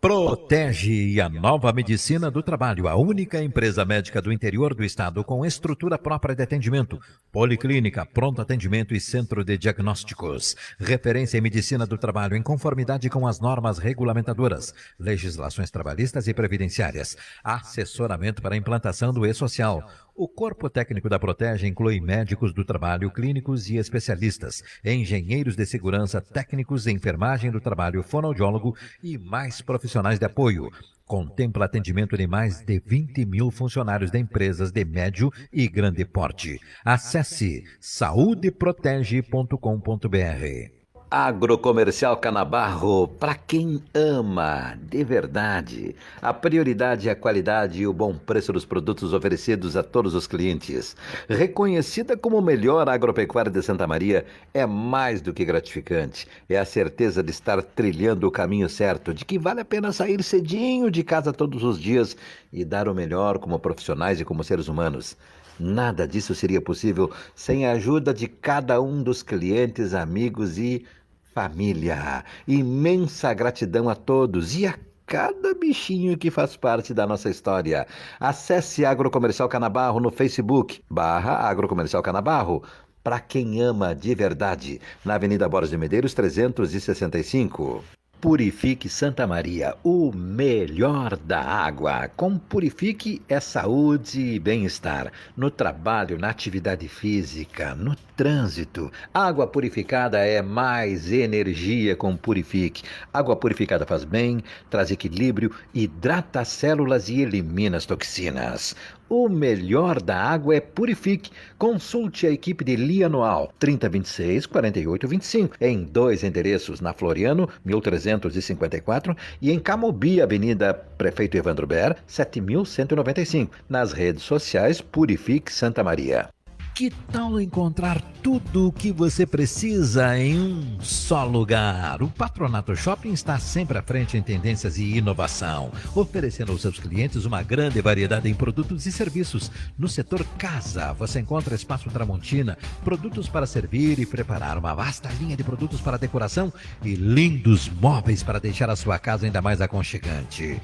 Protege a Nova Medicina do Trabalho, a única empresa médica do interior do estado com estrutura própria de atendimento, policlínica, pronto atendimento e centro de diagnósticos. Referência em medicina do trabalho em conformidade com as normas regulamentadoras, legislações trabalhistas e previdenciárias. Assessoramento para implantação do e-social. O corpo técnico da Protege inclui médicos do trabalho, clínicos e especialistas, engenheiros de segurança, técnicos de enfermagem do trabalho, fonoaudiólogo e mais profissionais de apoio. Contempla atendimento de mais de 20 mil funcionários de empresas de médio e grande porte. Acesse saudeprotege.com.br. Agrocomercial Canabarro, para quem ama de verdade. A prioridade é a qualidade e o bom preço dos produtos oferecidos a todos os clientes. Reconhecida como o melhor agropecuário de Santa Maria, é mais do que gratificante. É a certeza de estar trilhando o caminho certo, de que vale a pena sair cedinho de casa todos os dias e dar o melhor como profissionais e como seres humanos. Nada disso seria possível sem a ajuda de cada um dos clientes, amigos e família. Imensa gratidão a todos e a cada bichinho que faz parte da nossa história. Acesse Agrocomercial Canabarro no Facebook, /Agrocomercial Canabarro, para quem ama de verdade, na Avenida Borges de Medeiros 365. Purifique Santa Maria, o melhor da água. Com Purifique é saúde e bem-estar. No trabalho, na atividade física, no trânsito. Água purificada é mais energia com Purifique. Água purificada faz bem, traz equilíbrio, hidrata as células e elimina as toxinas. O melhor da água é Purifique. Consulte a equipe de Lia Anual 3026-4825 em 2 endereços, na Floriano 1354 e em Camobi, Avenida Prefeito Evandro Ber 7195. Nas redes sociais Purifique Santa Maria. Que tal encontrar tudo o que você precisa em um só lugar? O Patronato Shopping está sempre à frente em tendências e inovação, oferecendo aos seus clientes uma grande variedade em produtos e serviços. No setor casa, você encontra espaço Tramontina, produtos para servir e preparar, uma vasta linha de produtos para decoração e lindos móveis para deixar a sua casa ainda mais aconchegante.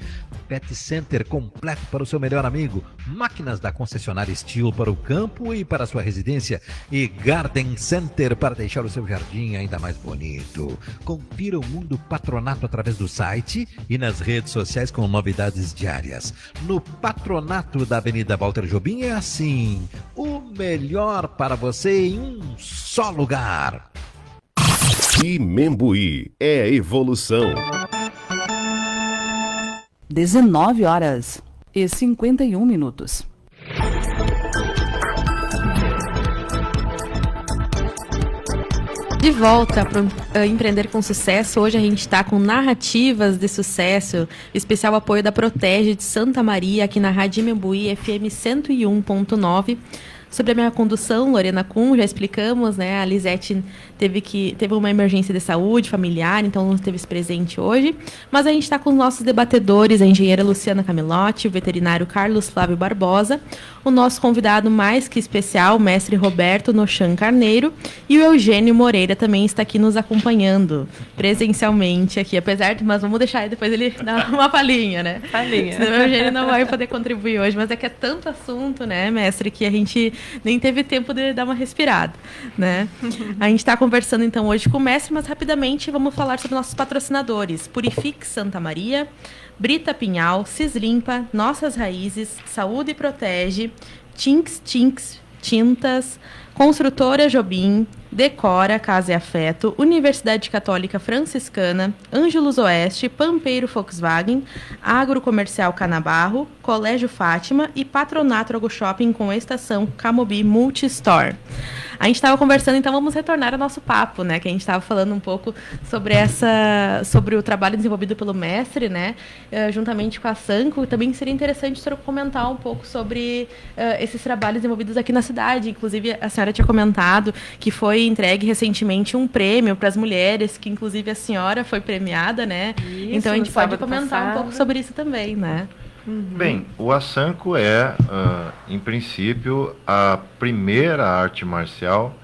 Pet Center completo para o seu melhor amigo, máquinas da concessionária Steel para o campo e para a sua residência e Garden Center para deixar o seu jardim ainda mais bonito. Confira o Mundo Patronato através do site e nas redes sociais com novidades diárias. No Patronato da Avenida Walter Jobim é assim, o melhor para você em um só lugar. Imembuí é evolução. 19h51. De volta para Empreender com Sucesso. Hoje a gente está com narrativas de sucesso, especial apoio da Protege de Santa Maria, aqui na Rádio Imembuí, FM 101.9. Sobre a minha condução, Lorena Kuhn, já explicamos, né? A Lisete teve uma emergência de saúde familiar, então não esteve presente hoje. Mas a gente está com os nossos debatedores, a engenheira Luciana Camilotti, o veterinário Carlos Flávio Barbosa, o nosso convidado mais que especial, o mestre Roberto Nochan Carneiro, e o Eugênio Moreira também está aqui nos acompanhando presencialmente aqui, mas vamos deixar depois ele dar uma palhinha, né? Palhinha. Senão o Eugênio não vai poder contribuir hoje, mas é que é tanto assunto, né, mestre, que a gente nem teve tempo de dar uma respirada, né? A gente está conversando então hoje com o mestre, mas rapidamente vamos falar sobre nossos patrocinadores. Purifique Santa Maria, Brita Pinhal, Cislimpa, Nossas Raízes, Saúde Protege, Tinks Tintas, Construtora Jobim, Decora, Casa e Afeto, Universidade Católica Franciscana, Ângelos Oeste, Pampeiro Volkswagen, Agrocomercial Canabarro, Colégio Fátima e Patronato Agro Shopping com estação Camobi Multistore. A gente estava conversando, então vamos retornar ao nosso papo, né? Que a gente estava falando um pouco sobre o trabalho desenvolvido pelo mestre, né? Juntamente com a Sanco. Também seria interessante o senhor comentar um pouco sobre esses trabalhos desenvolvidos aqui na cidade. Inclusive, a senhora tinha comentado que foi entregue recentemente um prêmio para as mulheres, que inclusive a senhora foi premiada, né? Isso, então a gente pode comentar passado. um pouco sobre isso também, né? Bem, o Asanco é, em princípio, a primeira arte marcial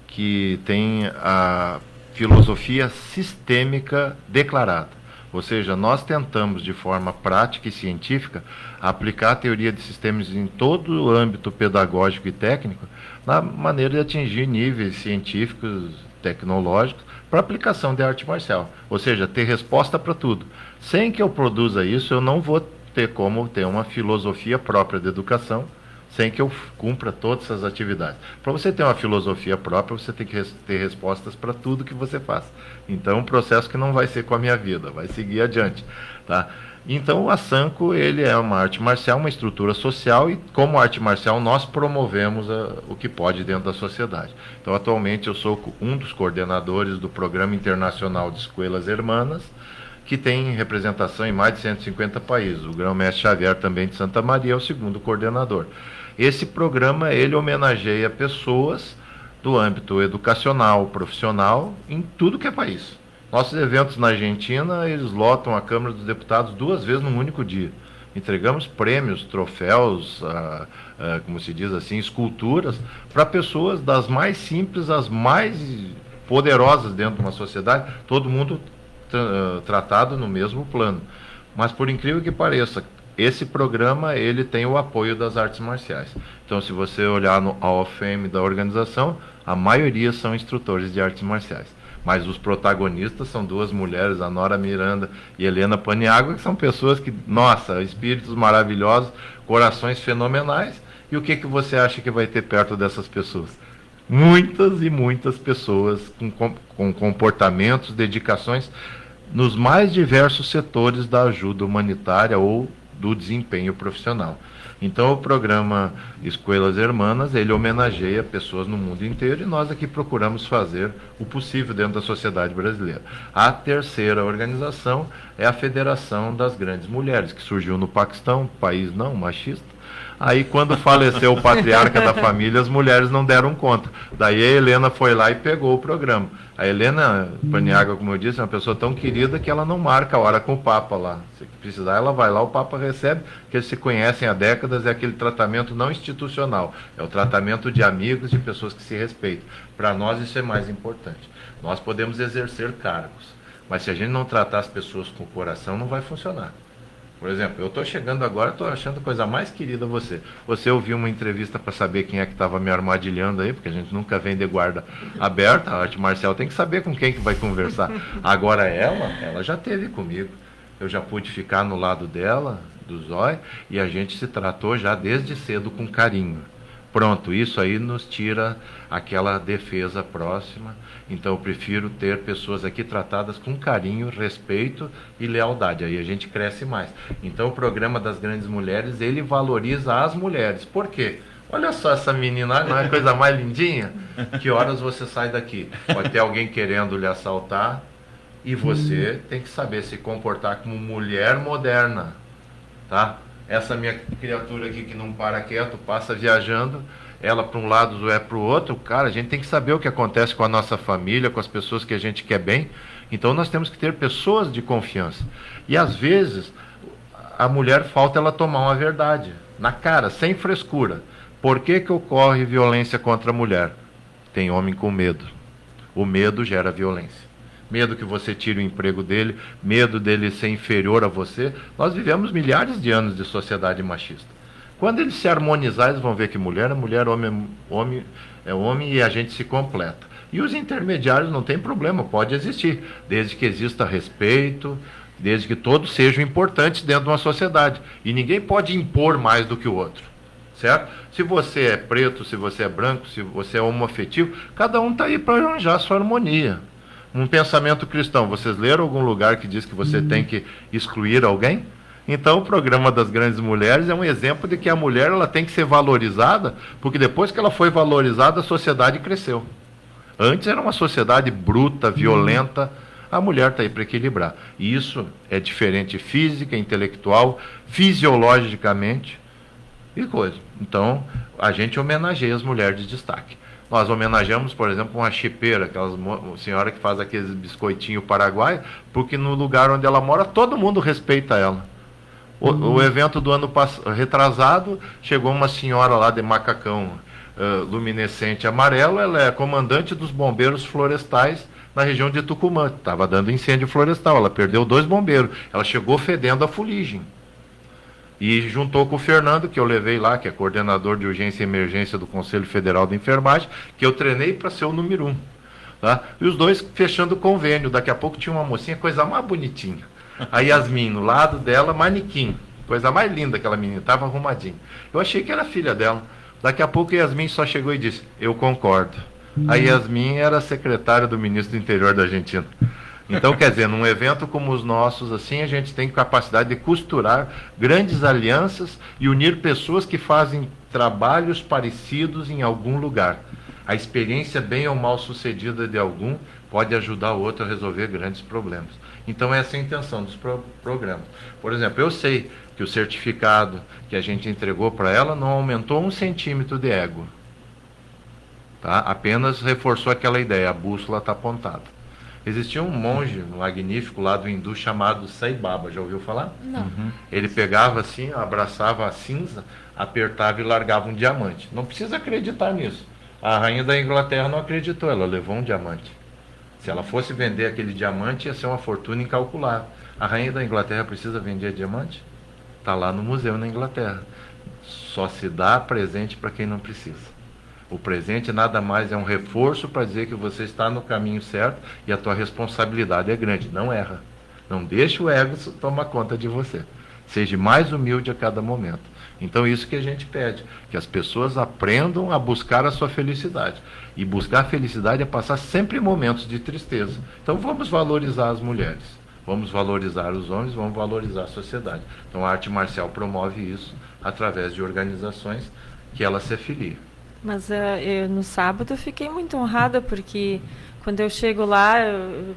que tem a filosofia sistêmica declarada. Ou seja, nós tentamos, de forma prática e científica, aplicar a teoria de sistemas em todo o âmbito pedagógico e técnico, na maneira de atingir níveis científicos, tecnológicos, para aplicação de arte marcial. Ou seja, ter resposta para tudo. Sem que eu produza isso, eu não vou ter como ter uma filosofia própria de educação, sem que eu cumpra todas essas atividades. Para você ter uma filosofia própria, você tem que ter respostas para tudo que você faz. Então, um processo que não vai ser com a minha vida, vai seguir adiante. Tá? Então, o Asanco, ele é uma arte marcial, uma estrutura social, e como arte marcial, nós promovemos o que pode dentro da sociedade. Então, atualmente, eu sou um dos coordenadores do Programa Internacional de Escolas Hermanas, que tem representação em mais de 150 países. O Grão-Mestre Xavier, também de Santa Maria, é o segundo coordenador. Esse programa, ele homenageia pessoas do âmbito educacional, profissional, em tudo que é país. Nossos eventos na Argentina, eles lotam a Câmara dos Deputados 2 vezes num único dia. Entregamos prêmios, troféus, como se diz assim, esculturas, para pessoas das mais simples às mais poderosas dentro de uma sociedade, todo mundo tratado no mesmo plano. Mas, por incrível que pareça, esse programa, ele tem o apoio das artes marciais. Então, se você olhar no Hall of Fame da organização, a maioria são instrutores de artes marciais. Mas os protagonistas são 2 mulheres, a Nora Miranda e Helena Paniagua, que são pessoas que, nossa, espíritos maravilhosos, corações fenomenais. E o que você acha que vai ter perto dessas pessoas? Muitas e muitas pessoas com comportamentos, dedicações nos mais diversos setores da ajuda humanitária ou do desempenho profissional. Então, o programa Escolas Hermanas, ele homenageia pessoas no mundo inteiro, e nós aqui procuramos fazer o possível dentro da sociedade brasileira. A terceira organização é a Federação das Grandes Mulheres, que surgiu no Paquistão, país não machista. Aí, quando faleceu o patriarca da família, as mulheres não deram conta. Daí a Helena foi lá e pegou o programa. A Helena Paniagua, como eu disse, é uma pessoa tão querida que ela não marca a hora com o Papa lá. Se precisar, ela vai lá, o Papa recebe, que eles se conhecem há décadas, é aquele tratamento não institucional. É o tratamento de amigos, de pessoas que se respeitam. Para nós isso é mais importante. Nós podemos exercer cargos, mas se a gente não tratar as pessoas com o coração, não vai funcionar. Por exemplo, eu estou chegando agora, estou achando a coisa mais querida você. Você ouviu uma entrevista para saber quem é que estava me armadilhando aí, porque a gente nunca vem de guarda aberta, a arte marcial tem que saber com quem que vai conversar. Agora ela já esteve comigo. Eu já pude ficar no lado dela, do Zói, e a gente se tratou já desde cedo com carinho. Pronto, isso aí nos tira aquela defesa próxima. Então eu prefiro ter pessoas aqui tratadas com carinho, respeito e lealdade. Aí a gente cresce mais. Então o programa das Grandes Mulheres, ele valoriza as mulheres. Por quê? Olha só essa menina, não é a coisa mais lindinha? Que horas você sai daqui? Pode ter alguém querendo lhe assaltar e você tem que saber se comportar como mulher moderna, tá? Essa minha criatura aqui que não para quieto, passa viajando, ela para um lado é para o outro, cara, a gente tem que saber o que acontece com a nossa família, com as pessoas que a gente quer bem. Então nós temos que ter pessoas de confiança. E às vezes a mulher falta ela tomar uma verdade, na cara, sem frescura. Por que ocorre violência contra a mulher? Tem homem com medo. O medo gera violência. Medo que você tire o emprego dele, medo dele ser inferior a você. Nós vivemos milhares de anos de sociedade machista. Quando eles se harmonizar, eles vão ver que mulher é mulher, homem é homem, e a gente se completa. E os intermediários não tem problema, pode existir, desde que exista respeito, desde que todos sejam importantes dentro de uma sociedade. E ninguém pode impor mais do que o outro, certo? Se você é preto, se você é branco, se você é homoafetivo, cada um está aí para arranjar a sua harmonia. Um pensamento cristão, vocês leram algum lugar que diz que você tem que excluir alguém? Então, o programa das grandes mulheres é um exemplo de que a mulher ela tem que ser valorizada, porque depois que ela foi valorizada, a sociedade cresceu. Antes era uma sociedade bruta, violenta. A mulher está aí para equilibrar. E isso é diferente física, intelectual, fisiologicamente e coisa. Então, a gente homenageia as mulheres de destaque. Nós homenageamos, por exemplo, uma chipeira, aquela senhora que faz aqueles biscoitinhos paraguai, porque no lugar onde ela mora, todo mundo respeita ela. O evento do ano retrasado, chegou uma senhora lá de macacão luminescente amarelo, ela é comandante dos bombeiros florestais na região de Tucumã. Estava dando incêndio florestal, ela perdeu 2 bombeiros. Ela chegou fedendo a fuligem. E juntou com o Fernando, que eu levei lá, que é coordenador de urgência e emergência do Conselho Federal de Enfermagem, que eu treinei para ser o número 1. Tá? E os dois fechando o convênio. Daqui a pouco tinha uma mocinha, coisa mais bonitinha. A Yasmin, no lado dela, manequim. Coisa mais linda aquela menina, estava arrumadinha. Eu achei que era filha dela. Daqui a pouco a Yasmin só chegou e disse, eu concordo. A Yasmin era secretária do ministro do interior da Argentina. Então, quer dizer, num evento como os nossos, assim, a gente tem capacidade de costurar grandes alianças e unir pessoas que fazem trabalhos parecidos em algum lugar. A experiência bem ou mal sucedida de algum pode ajudar o outro a resolver grandes problemas. Então, essa é a intenção dos programas. Por exemplo, eu sei que o certificado que a gente entregou para ela não aumentou 1 centímetro de ego. Tá? Apenas reforçou aquela ideia, a bússola está apontada. Existia um monge magnífico lá do hindu chamado Sai Baba, já ouviu falar? Não. Ele pegava assim, abraçava a cinza, apertava e largava um diamante. Não precisa acreditar nisso. A rainha da Inglaterra não acreditou, ela levou um diamante. Se ela fosse vender aquele diamante, ia ser uma fortuna incalculável. A rainha da Inglaterra precisa vender diamante? Está lá no museu na Inglaterra. Só se dá presente para quem não precisa. O presente nada mais é um reforço para dizer que você está no caminho certo e a tua responsabilidade é grande. Não erra. Não deixe o ego tomar conta de você. Seja mais humilde a cada momento. Então, isso que a gente pede, que as pessoas aprendam a buscar a sua felicidade. E buscar a felicidade é passar sempre momentos de tristeza. Então, vamos valorizar as mulheres, vamos valorizar os homens, vamos valorizar a sociedade. Então, a arte marcial promove isso através de organizações que ela se afilia. Mas no sábado eu fiquei muito honrada, porque quando eu chego lá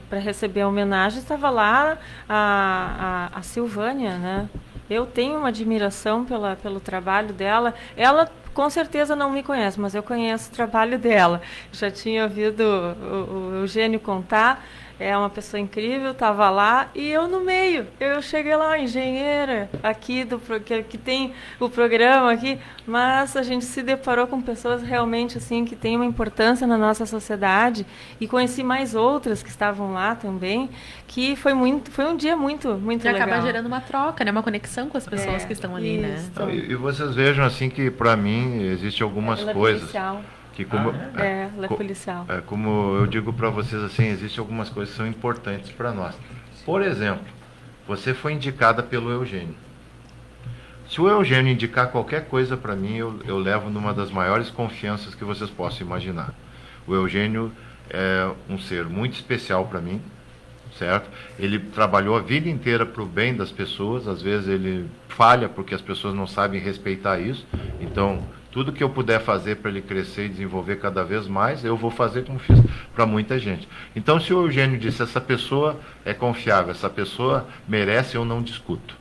para receber a homenagem, estava lá a Silvânia, né? Eu tenho uma admiração pelo trabalho dela. Ela com certeza não me conhece, mas eu conheço o trabalho dela. Já tinha ouvido o Eugênio contar. É uma pessoa incrível, estava lá e eu no meio. Eu cheguei lá, engenheira, aqui que tem o programa aqui, mas a gente se deparou com pessoas realmente assim que têm uma importância na nossa sociedade e conheci mais outras que estavam lá também, que foi um dia muito legal. Acaba gerando uma troca, né? Uma conexão com as pessoas que estão ali, né? Então, e vocês vejam assim que para mim existem algumas coisas. Policial. Que como, ela é policial. Como eu digo para vocês assim, existem algumas coisas que são importantes para nós. Por exemplo, você foi indicada pelo Eugênio. Se o Eugênio indicar qualquer coisa para mim, eu levo numa das maiores confianças que vocês possam imaginar. O Eugênio é um ser muito especial para mim, certo? Ele trabalhou a vida inteira para o bem das pessoas, às vezes ele falha porque as pessoas não sabem respeitar isso, então tudo que eu puder fazer para ele crescer e desenvolver cada vez mais, eu vou fazer como fiz para muita gente. Então, se o Eugênio disse, essa pessoa é confiável, essa pessoa merece, eu não discuto.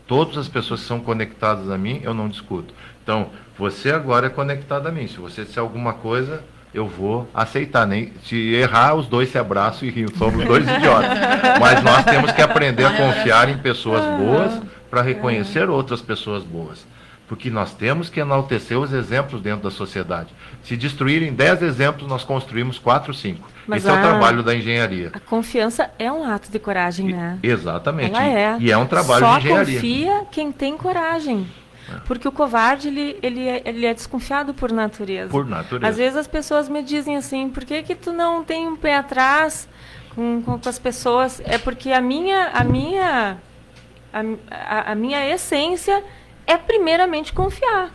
Todas as pessoas que são conectadas a mim, eu não discuto. Então, você agora é conectado a mim. Se você disser alguma coisa, eu vou aceitar. Nem se errar, os dois se abraçam e riam. Somos dois idiotas. Mas nós temos que aprender a confiar em pessoas boas para reconhecer outras pessoas boas. Porque nós temos que enaltecer os exemplos dentro da sociedade. Se destruírem 10 exemplos, nós construímos 4 ou 5. Esse é o trabalho da engenharia. A confiança é um ato de coragem, né? Exatamente. Ela é. E é um trabalho de engenharia. Só confia quem tem coragem. Porque o covarde, ele é desconfiado por natureza. Por natureza. Às vezes as pessoas me dizem assim, por que tu não tem um pé atrás com as pessoas? É porque a minha essência é primeiramente confiar.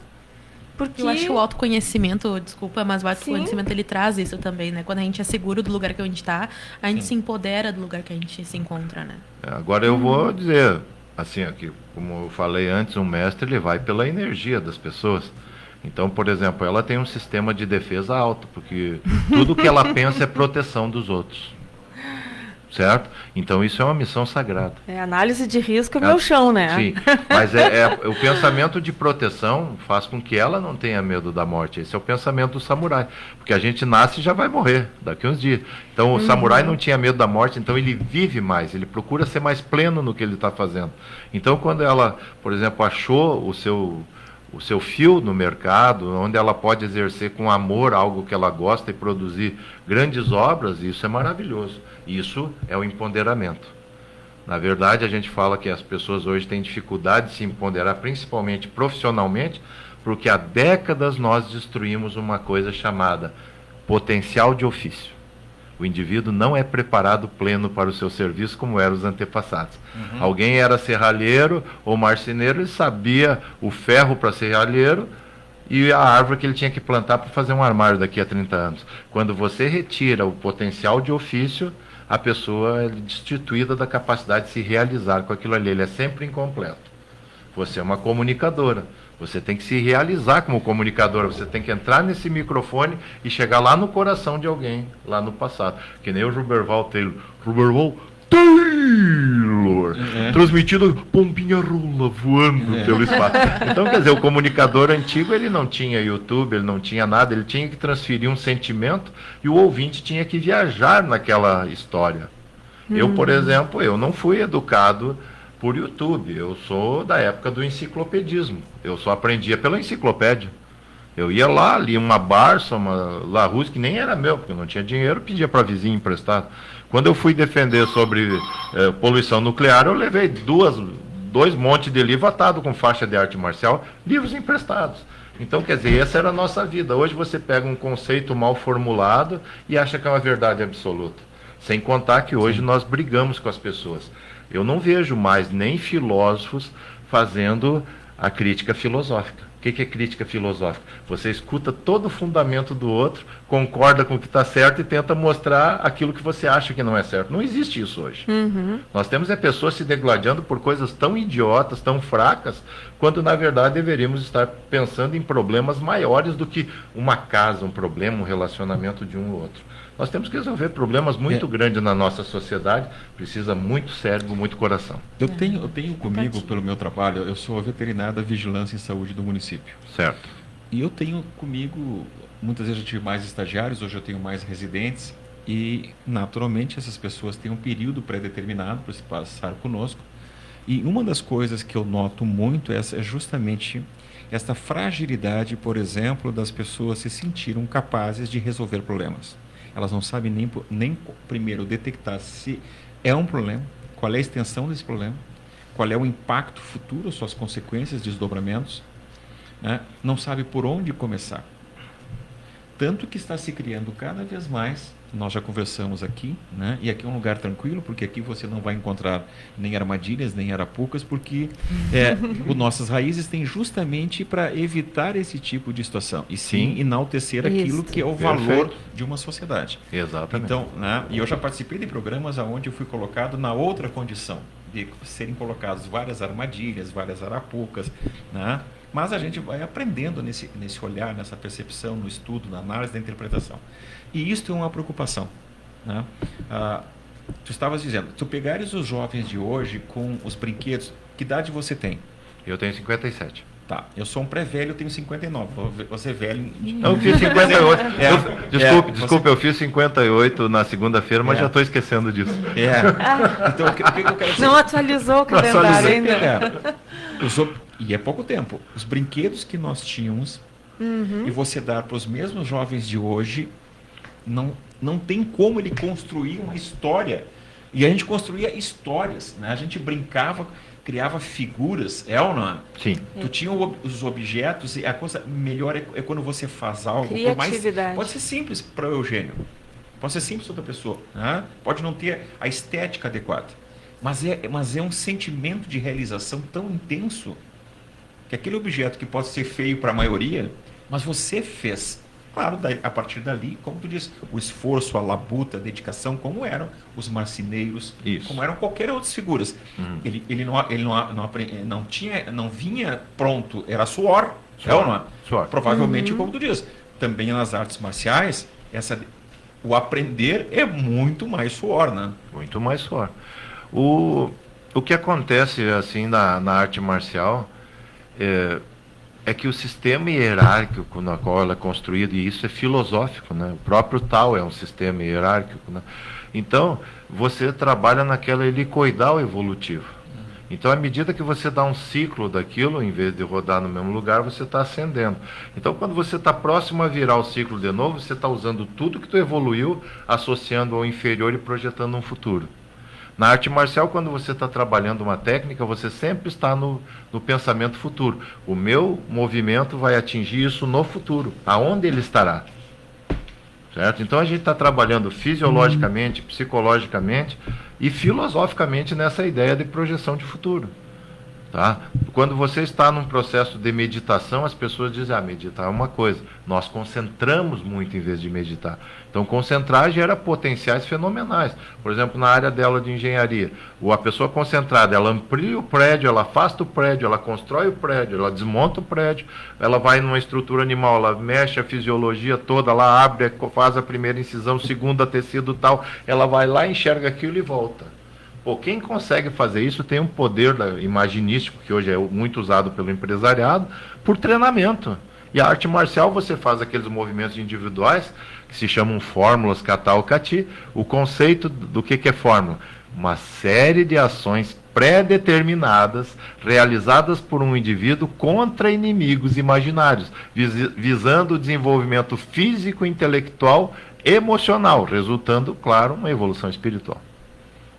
Porque eu acho que o autoconhecimento, desculpa, mas o autoconhecimento ele traz isso também, né? Quando a gente é seguro do lugar que a gente está, a gente se empodera do lugar que a gente se encontra, né? Agora eu vou dizer, assim, aqui, como eu falei antes, um mestre ele vai pela energia das pessoas. Então, por exemplo, ela tem um sistema de defesa alto, porque tudo que ela pensa é proteção dos outros. Certo? Então isso é uma missão sagrada. Análise de risco é meu chão, né? Sim, mas o pensamento de proteção faz com que ela não tenha medo da morte. Esse é o pensamento do samurai, porque a gente nasce e já vai morrer daqui uns dias. Então o samurai não tinha medo da morte, então ele vive mais, ele procura ser mais pleno no que ele está fazendo. Então quando ela, por exemplo, achou o seu fio no mercado, onde ela pode exercer com amor algo que ela gosta e produzir grandes obras, isso é maravilhoso. Isso é o empoderamento. Na verdade, a gente fala que as pessoas hoje têm dificuldade de se empoderar, principalmente profissionalmente, porque há décadas nós destruímos uma coisa chamada potencial de ofício. O indivíduo não é preparado pleno para o seu serviço como eram os antepassados. Alguém era serralheiro ou marceneiro e sabia o ferro para serralheiro e a árvore que ele tinha que plantar para fazer um armário daqui a 30 anos. Quando você retira o potencial de ofício, a pessoa é destituída da capacidade de se realizar com aquilo ali. Ele é sempre incompleto. Você é uma comunicadora. Você tem que se realizar como comunicadora. Você tem que entrar nesse microfone e chegar lá no coração de alguém, lá no passado. Que nem o Ruberval Taylor. Ruberval Taylor! Transmitindo pompinha rola voando pelo espaço. Então, quer dizer, o comunicador antigo, ele não tinha YouTube, ele não tinha nada, ele tinha que transferir um sentimento e o ouvinte tinha que viajar naquela história. Eu, por exemplo, eu não fui educado por YouTube, eu sou da época do enciclopedismo, eu só aprendia pela enciclopédia. Eu ia lá, lia uma Barça, uma Larousse, que nem era meu, porque eu não tinha dinheiro, pedia para vizinho emprestado. Quando eu fui defender sobre poluição nuclear, eu levei dois montes de livro atado com faixa de arte marcial, livros emprestados. Então, quer dizer, essa era a nossa vida. Hoje você pega um conceito mal formulado e acha que é uma verdade absoluta. Sem contar que hoje nós brigamos com as pessoas. Eu não vejo mais nem filósofos fazendo a crítica filosófica. O que é crítica filosófica? Você escuta todo o fundamento do outro, concorda com o que está certo e tenta mostrar aquilo que você acha que não é certo. Não existe isso hoje. Nós temos pessoas se degladiando por coisas tão idiotas, tão fracas, quando na verdade deveríamos estar pensando em problemas maiores do que uma casa, um problema, um relacionamento de um ou outro. Nós temos que resolver problemas muito grandes na nossa sociedade, precisa muito cérebro, muito coração. Eu tenho comigo, pelo meu trabalho, eu sou veterinário da Vigilância em Saúde do município. Certo. E eu tenho comigo, muitas vezes eu tive mais estagiários, hoje eu tenho mais residentes, e naturalmente essas pessoas têm um período pré-determinado para se passar conosco. E uma das coisas que eu noto muito é justamente essa fragilidade, por exemplo, das pessoas se sentiram capazes de resolver problemas. Elas não sabem nem primeiro detectar se é um problema, qual é a extensão desse problema, qual é o impacto futuro, suas consequências, desdobramentos, né? Não sabe por onde começar. Tanto que está se criando cada vez mais, nós já conversamos aqui, né? E aqui é um lugar tranquilo, porque aqui você não vai encontrar nem armadilhas, nem arapucas, porque nossas raízes têm justamente para evitar esse tipo de situação. E sim enaltecer aquilo que é o valor de uma sociedade. Exatamente. Então, né? E eu já participei de programas onde eu fui colocado na outra condição, de serem colocadas várias armadilhas, várias arapucas, né? Mas a gente vai aprendendo nesse olhar, nessa percepção, no estudo, na análise da interpretação. E isto é uma preocupação, né? Tu estavas dizendo, tu pegares os jovens de hoje com os brinquedos, que idade você tem? Eu tenho 57. Tá, eu sou um pré-velho, eu tenho 59. Você é velho. Eu fiz 58. Desculpa, eu fiz 58 na segunda-feira, mas já estou esquecendo disso. Então, o que eu quero dizer? Não atualizou o calendário ainda. E é pouco tempo. Os brinquedos que nós tínhamos, e você dar para os mesmos jovens de hoje, não tem como ele construir uma história. E a gente construía histórias, né? A gente brincava, criava figuras, ou não? Sim. Tu tinha os objetos, e a coisa melhor é quando você faz algo. Criatividade. Pode ser simples para o Eugênio, pode ser simples para outra pessoa, né? Pode não ter a estética adequada, mas é um sentimento de realização tão intenso que aquele objeto que pode ser feio para a maioria, mas você fez, Claro, daí, a partir dali, como tu disse, o esforço, a labuta, a dedicação, como eram os marceneiros, como eram qualquer outras figuras. Ele não vinha pronto, era suor. Suor. Provavelmente, como tu diz, também nas artes marciais, o aprender é muito mais suor, né? Muito mais suor. O que acontece assim na arte marcial é que o sistema hierárquico na qual ela é construída, e isso é filosófico, né? O próprio Tao é um sistema hierárquico, né? Então, você trabalha naquela helicoidal evolutiva. Então, à medida que você dá um ciclo daquilo, em vez de rodar no mesmo lugar, você está ascendendo. Então, quando você está próximo a virar o ciclo de novo, você está usando tudo que tu evoluiu, associando ao inferior e projetando um futuro. Na arte marcial, quando você está trabalhando uma técnica, você sempre está no pensamento futuro. O meu movimento vai atingir isso no futuro. Aonde ele estará? Certo? Então a gente está trabalhando fisiologicamente, psicologicamente e filosoficamente nessa ideia de projeção de futuro. Tá? Quando você está num processo de meditação, as pessoas dizem, meditar é uma coisa. Nós concentramos muito em vez de meditar. Então, concentrar gera potenciais fenomenais. Por exemplo, na área dela de engenharia, a pessoa concentrada, ela amplia o prédio, ela afasta o prédio, ela constrói o prédio, ela desmonta o prédio, ela vai numa estrutura animal, ela mexe a fisiologia toda, ela abre, faz a primeira incisão, segunda, tecido tal, ela vai lá, enxerga aquilo e volta. Pô, quem consegue fazer isso tem um poder imaginístico, que hoje é muito usado pelo empresariado, por treinamento. E a arte marcial, você faz aqueles movimentos individuais, que se chamam fórmulas, kata ou kati. O conceito do que é fórmula? Uma série de ações pré-determinadas, realizadas por um indivíduo contra inimigos imaginários, visando o desenvolvimento físico, intelectual, emocional, resultando, claro, uma evolução espiritual.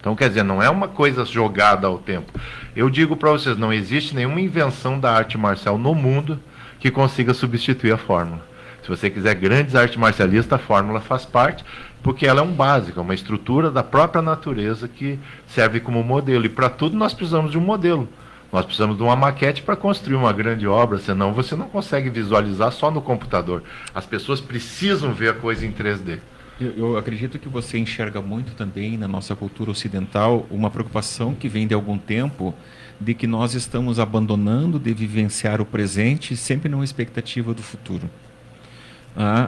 Então, quer dizer, não é uma coisa jogada ao tempo. Eu digo para vocês, não existe nenhuma invenção da arte marcial no mundo que consiga substituir a fórmula. Se você quiser grandes artes marcialistas, a fórmula faz parte, porque ela é um básico, é uma estrutura da própria natureza que serve como modelo. E para tudo nós precisamos de um modelo. Nós precisamos de uma maquete para construir uma grande obra, senão você não consegue visualizar só no computador. As pessoas precisam ver a coisa em 3D. Eu acredito que você enxerga muito também na nossa cultura ocidental uma preocupação que vem de algum tempo de que nós estamos abandonando de vivenciar o presente sempre numa expectativa do futuro.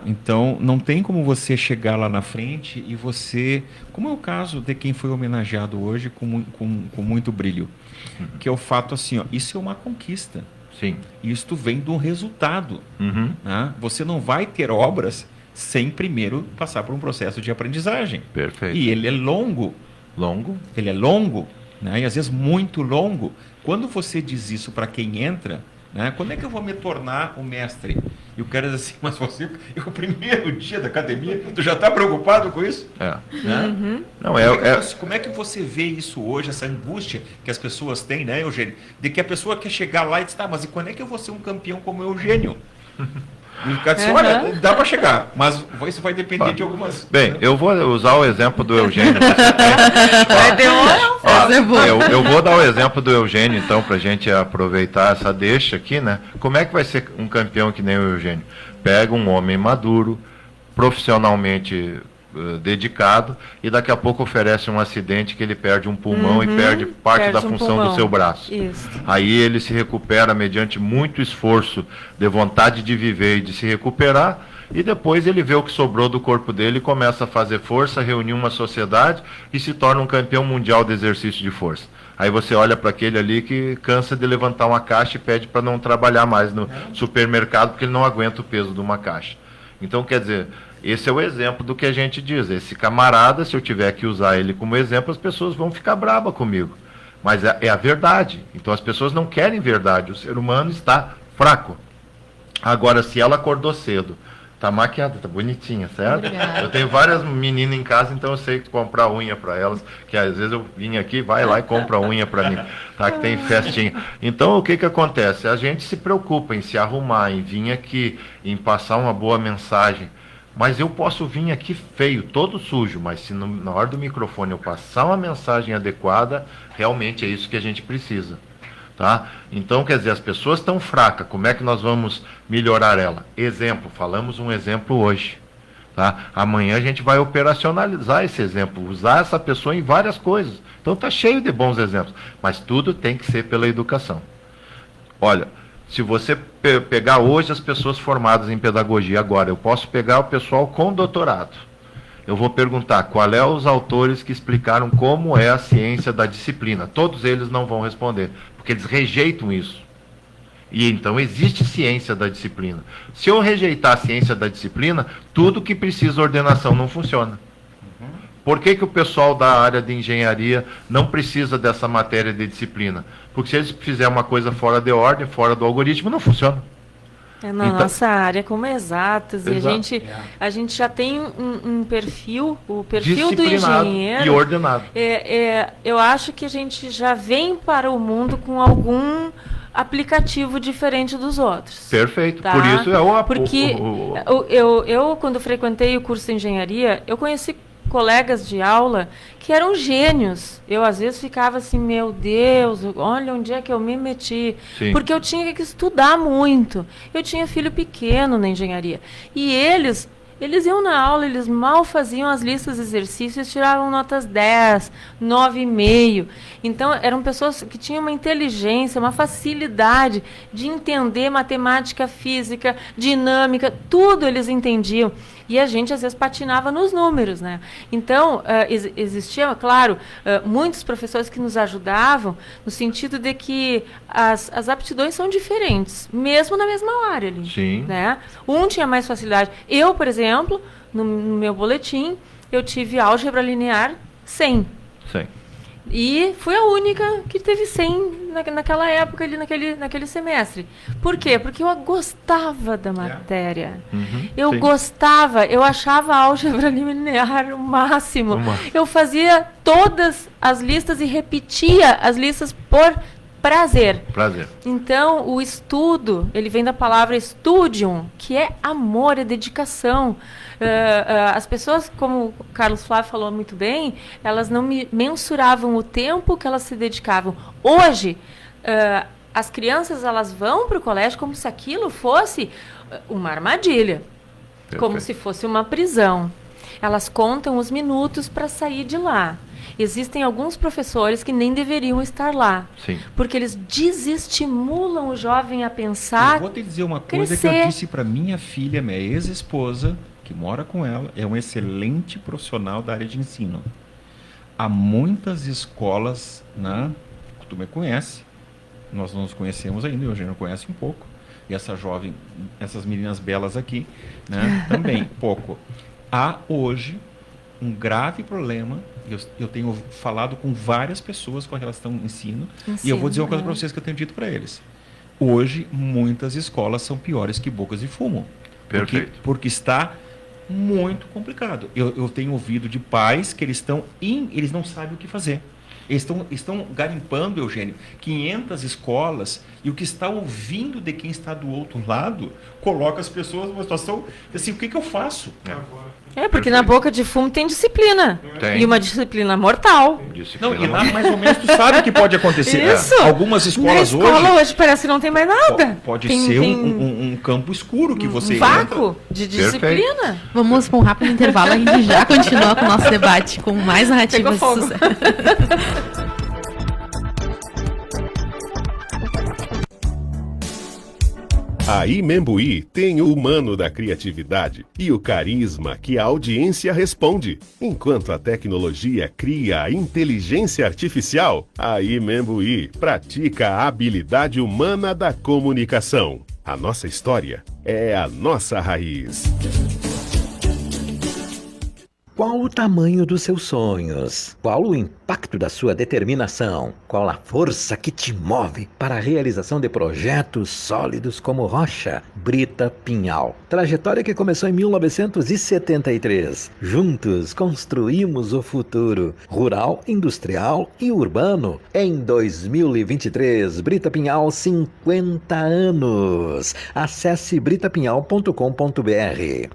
Então, não tem como você chegar lá na frente e você... Como é o caso de quem foi homenageado hoje com muito brilho, que é o fato assim, isso é uma conquista. Sim. Isto vem de um resultado. Você não vai ter obras sem primeiro passar por um processo de aprendizagem. Perfeito. E ele é longo. Ele é longo, né? E às vezes muito longo. Quando você diz isso para quem entra, né? Quando é que eu vou me tornar um mestre? E o cara diz assim, mas você, o primeiro dia da academia, tu já está preocupado com isso? Né? Não, como é que você vê isso hoje, essa angústia que as pessoas têm, né, Eugênio? De que a pessoa quer chegar lá e diz, mas e quando é que eu vou ser um campeão como o Eugênio? E o cara disse, olha, dá para chegar, mas isso vai depender de algumas... Bem, eu vou usar o exemplo do Eugênio. Eu vou dar o exemplo do Eugênio, então, para a gente aproveitar essa deixa aqui, né? Como é que vai ser um campeão que nem o Eugênio? Pega um homem maduro, profissionalmente dedicado, e daqui a pouco oferece um acidente que ele perde um pulmão e perde parte da função do seu braço. Isso. Aí ele se recupera mediante muito esforço de vontade de viver e de se recuperar, e depois ele vê o que sobrou do corpo dele e começa a fazer força, reunir uma sociedade e se torna um campeão mundial de exercício de força. Aí você olha para aquele ali que cansa de levantar uma caixa e pede para não trabalhar mais no supermercado porque ele não aguenta o peso de uma caixa. Então, quer dizer, esse é o exemplo do que a gente diz. Esse camarada, se eu tiver que usar ele como exemplo, as pessoas vão ficar bravas comigo. Mas é a verdade. Então as pessoas não querem verdade. O ser humano está fraco. Agora, se ela acordou cedo, está maquiada, está bonitinha, certo? Obrigada. Eu tenho várias meninas em casa, então eu sei comprar unha para elas, que às vezes eu vim aqui, vai lá e compra unha para mim, tá? Que tem festinha. Então o que acontece? A gente se preocupa em se arrumar, em vir aqui, em passar uma boa mensagem. Mas eu posso vir aqui feio, todo sujo, mas se na hora do microfone eu passar uma mensagem adequada, realmente é isso que a gente precisa. Tá? Então, quer dizer, as pessoas estão fracas, como é que nós vamos melhorar ela? Exemplo, falamos um exemplo hoje. Tá? Amanhã a gente vai operacionalizar esse exemplo, usar essa pessoa em várias coisas. Então está cheio de bons exemplos, mas tudo tem que ser pela educação. Olha, se você pegar hoje as pessoas formadas em pedagogia agora, eu posso pegar o pessoal com doutorado. Eu vou perguntar qual é os autores que explicaram como é a ciência da disciplina. Todos eles não vão responder, porque eles rejeitam isso. E então existe ciência da disciplina. Se eu rejeitar a ciência da disciplina, tudo que precisa ordenação não funciona. Por que o pessoal da área de engenharia não precisa dessa matéria de disciplina? Porque se eles fizerem uma coisa fora de ordem, fora do algoritmo, não funciona. Na nossa área, como exatas, e a gente já tem um perfil, o perfil do engenheiro... e ordenado. Eu acho que a gente já vem para o mundo com algum aplicativo diferente dos outros. Perfeito, tá? por isso é o... Porque eu, quando frequentei o curso de engenharia, eu conheci colegas de aula que eram gênios. Eu, às vezes, ficava assim, meu Deus, olha onde é que eu me meti. Sim. Porque eu tinha que estudar muito. Eu tinha filho pequeno na engenharia. E eles iam na aula, eles mal faziam as listas de exercícios, tiravam notas 10, 9,5. Então, eram pessoas que tinham uma inteligência, uma facilidade de entender matemática, física, dinâmica, tudo eles entendiam. E a gente, às vezes, patinava nos números, né? Então, existiam, claro, muitos professores que nos ajudavam, no sentido de que as aptidões são diferentes, mesmo na mesma área ali. Sim. Né? Um tinha mais facilidade. Eu, por exemplo, no meu boletim, eu tive álgebra linear 100. Sim. E fui a única que teve 100 naquela época, ali, naquele semestre. Por quê? Porque eu gostava da matéria. Eu gostava, eu achava a álgebra linear o máximo. Eu fazia todas as listas e repetia as listas por prazer. Então, o estudo, ele vem da palavra studium, que é amor, é dedicação. As pessoas, como o Carlos Flávio falou muito bem, elas não mensuravam o tempo que elas se dedicavam. Hoje, as crianças, elas vão para o colégio como se aquilo fosse uma armadilha. Perfeito. Como se fosse uma prisão. Elas contam os minutos para sair de lá. Existem alguns professores que nem deveriam estar lá. Sim. Porque eles desestimulam o jovem a pensar. Eu vou te dizer uma coisa que eu disse para minha filha, minha ex-esposa, que mora com ela, é um excelente profissional da área de ensino. Há muitas escolas, né, que tu me conhece, nós não nos conhecemos ainda, o Eugênio conhece um pouco, e essa jovem, essas meninas belas aqui, né, também, pouco. Há hoje um grave problema, eu tenho falado com várias pessoas com relação ao ensino, e eu vou dizer uma coisa para vocês que eu tenho dito para eles. Hoje, muitas escolas são piores que bocas de fumo. Perfeito. Porque está muito complicado. Eu tenho ouvido de pais que eles não sabem o que fazer. Eles estão garimpando, Eugênio, 500 escolas, e o que está ouvindo de quem está do outro lado coloca as pessoas numa situação assim, o que eu faço? Porque na boca de fumo tem disciplina. Tem. E uma disciplina mortal. Não, e lá mais ou menos tu sabe o que pode acontecer. Isso. Algumas escolas na escola hoje parece que não tem mais nada. Pode ser um campo escuro que você vácuo de disciplina. Perfeito. Vamos para um rápido intervalo, a gente já continua com o nosso debate com mais narrativas de sucesso. A Imembuí tem o humano da criatividade e o carisma que a audiência responde. Enquanto a tecnologia cria a inteligência artificial, a Imembuí pratica a habilidade humana da comunicação. A nossa história é a nossa raiz. Qual o tamanho dos seus sonhos? Qual o impacto da sua determinação? Qual a força que te move para a realização de projetos sólidos como rocha? Brita Pinhal. Trajetória que começou em 1973. Juntos construímos o futuro, rural, industrial e urbano. Em 2023, Brita Pinhal 50 anos. Acesse britapinhal.com.br.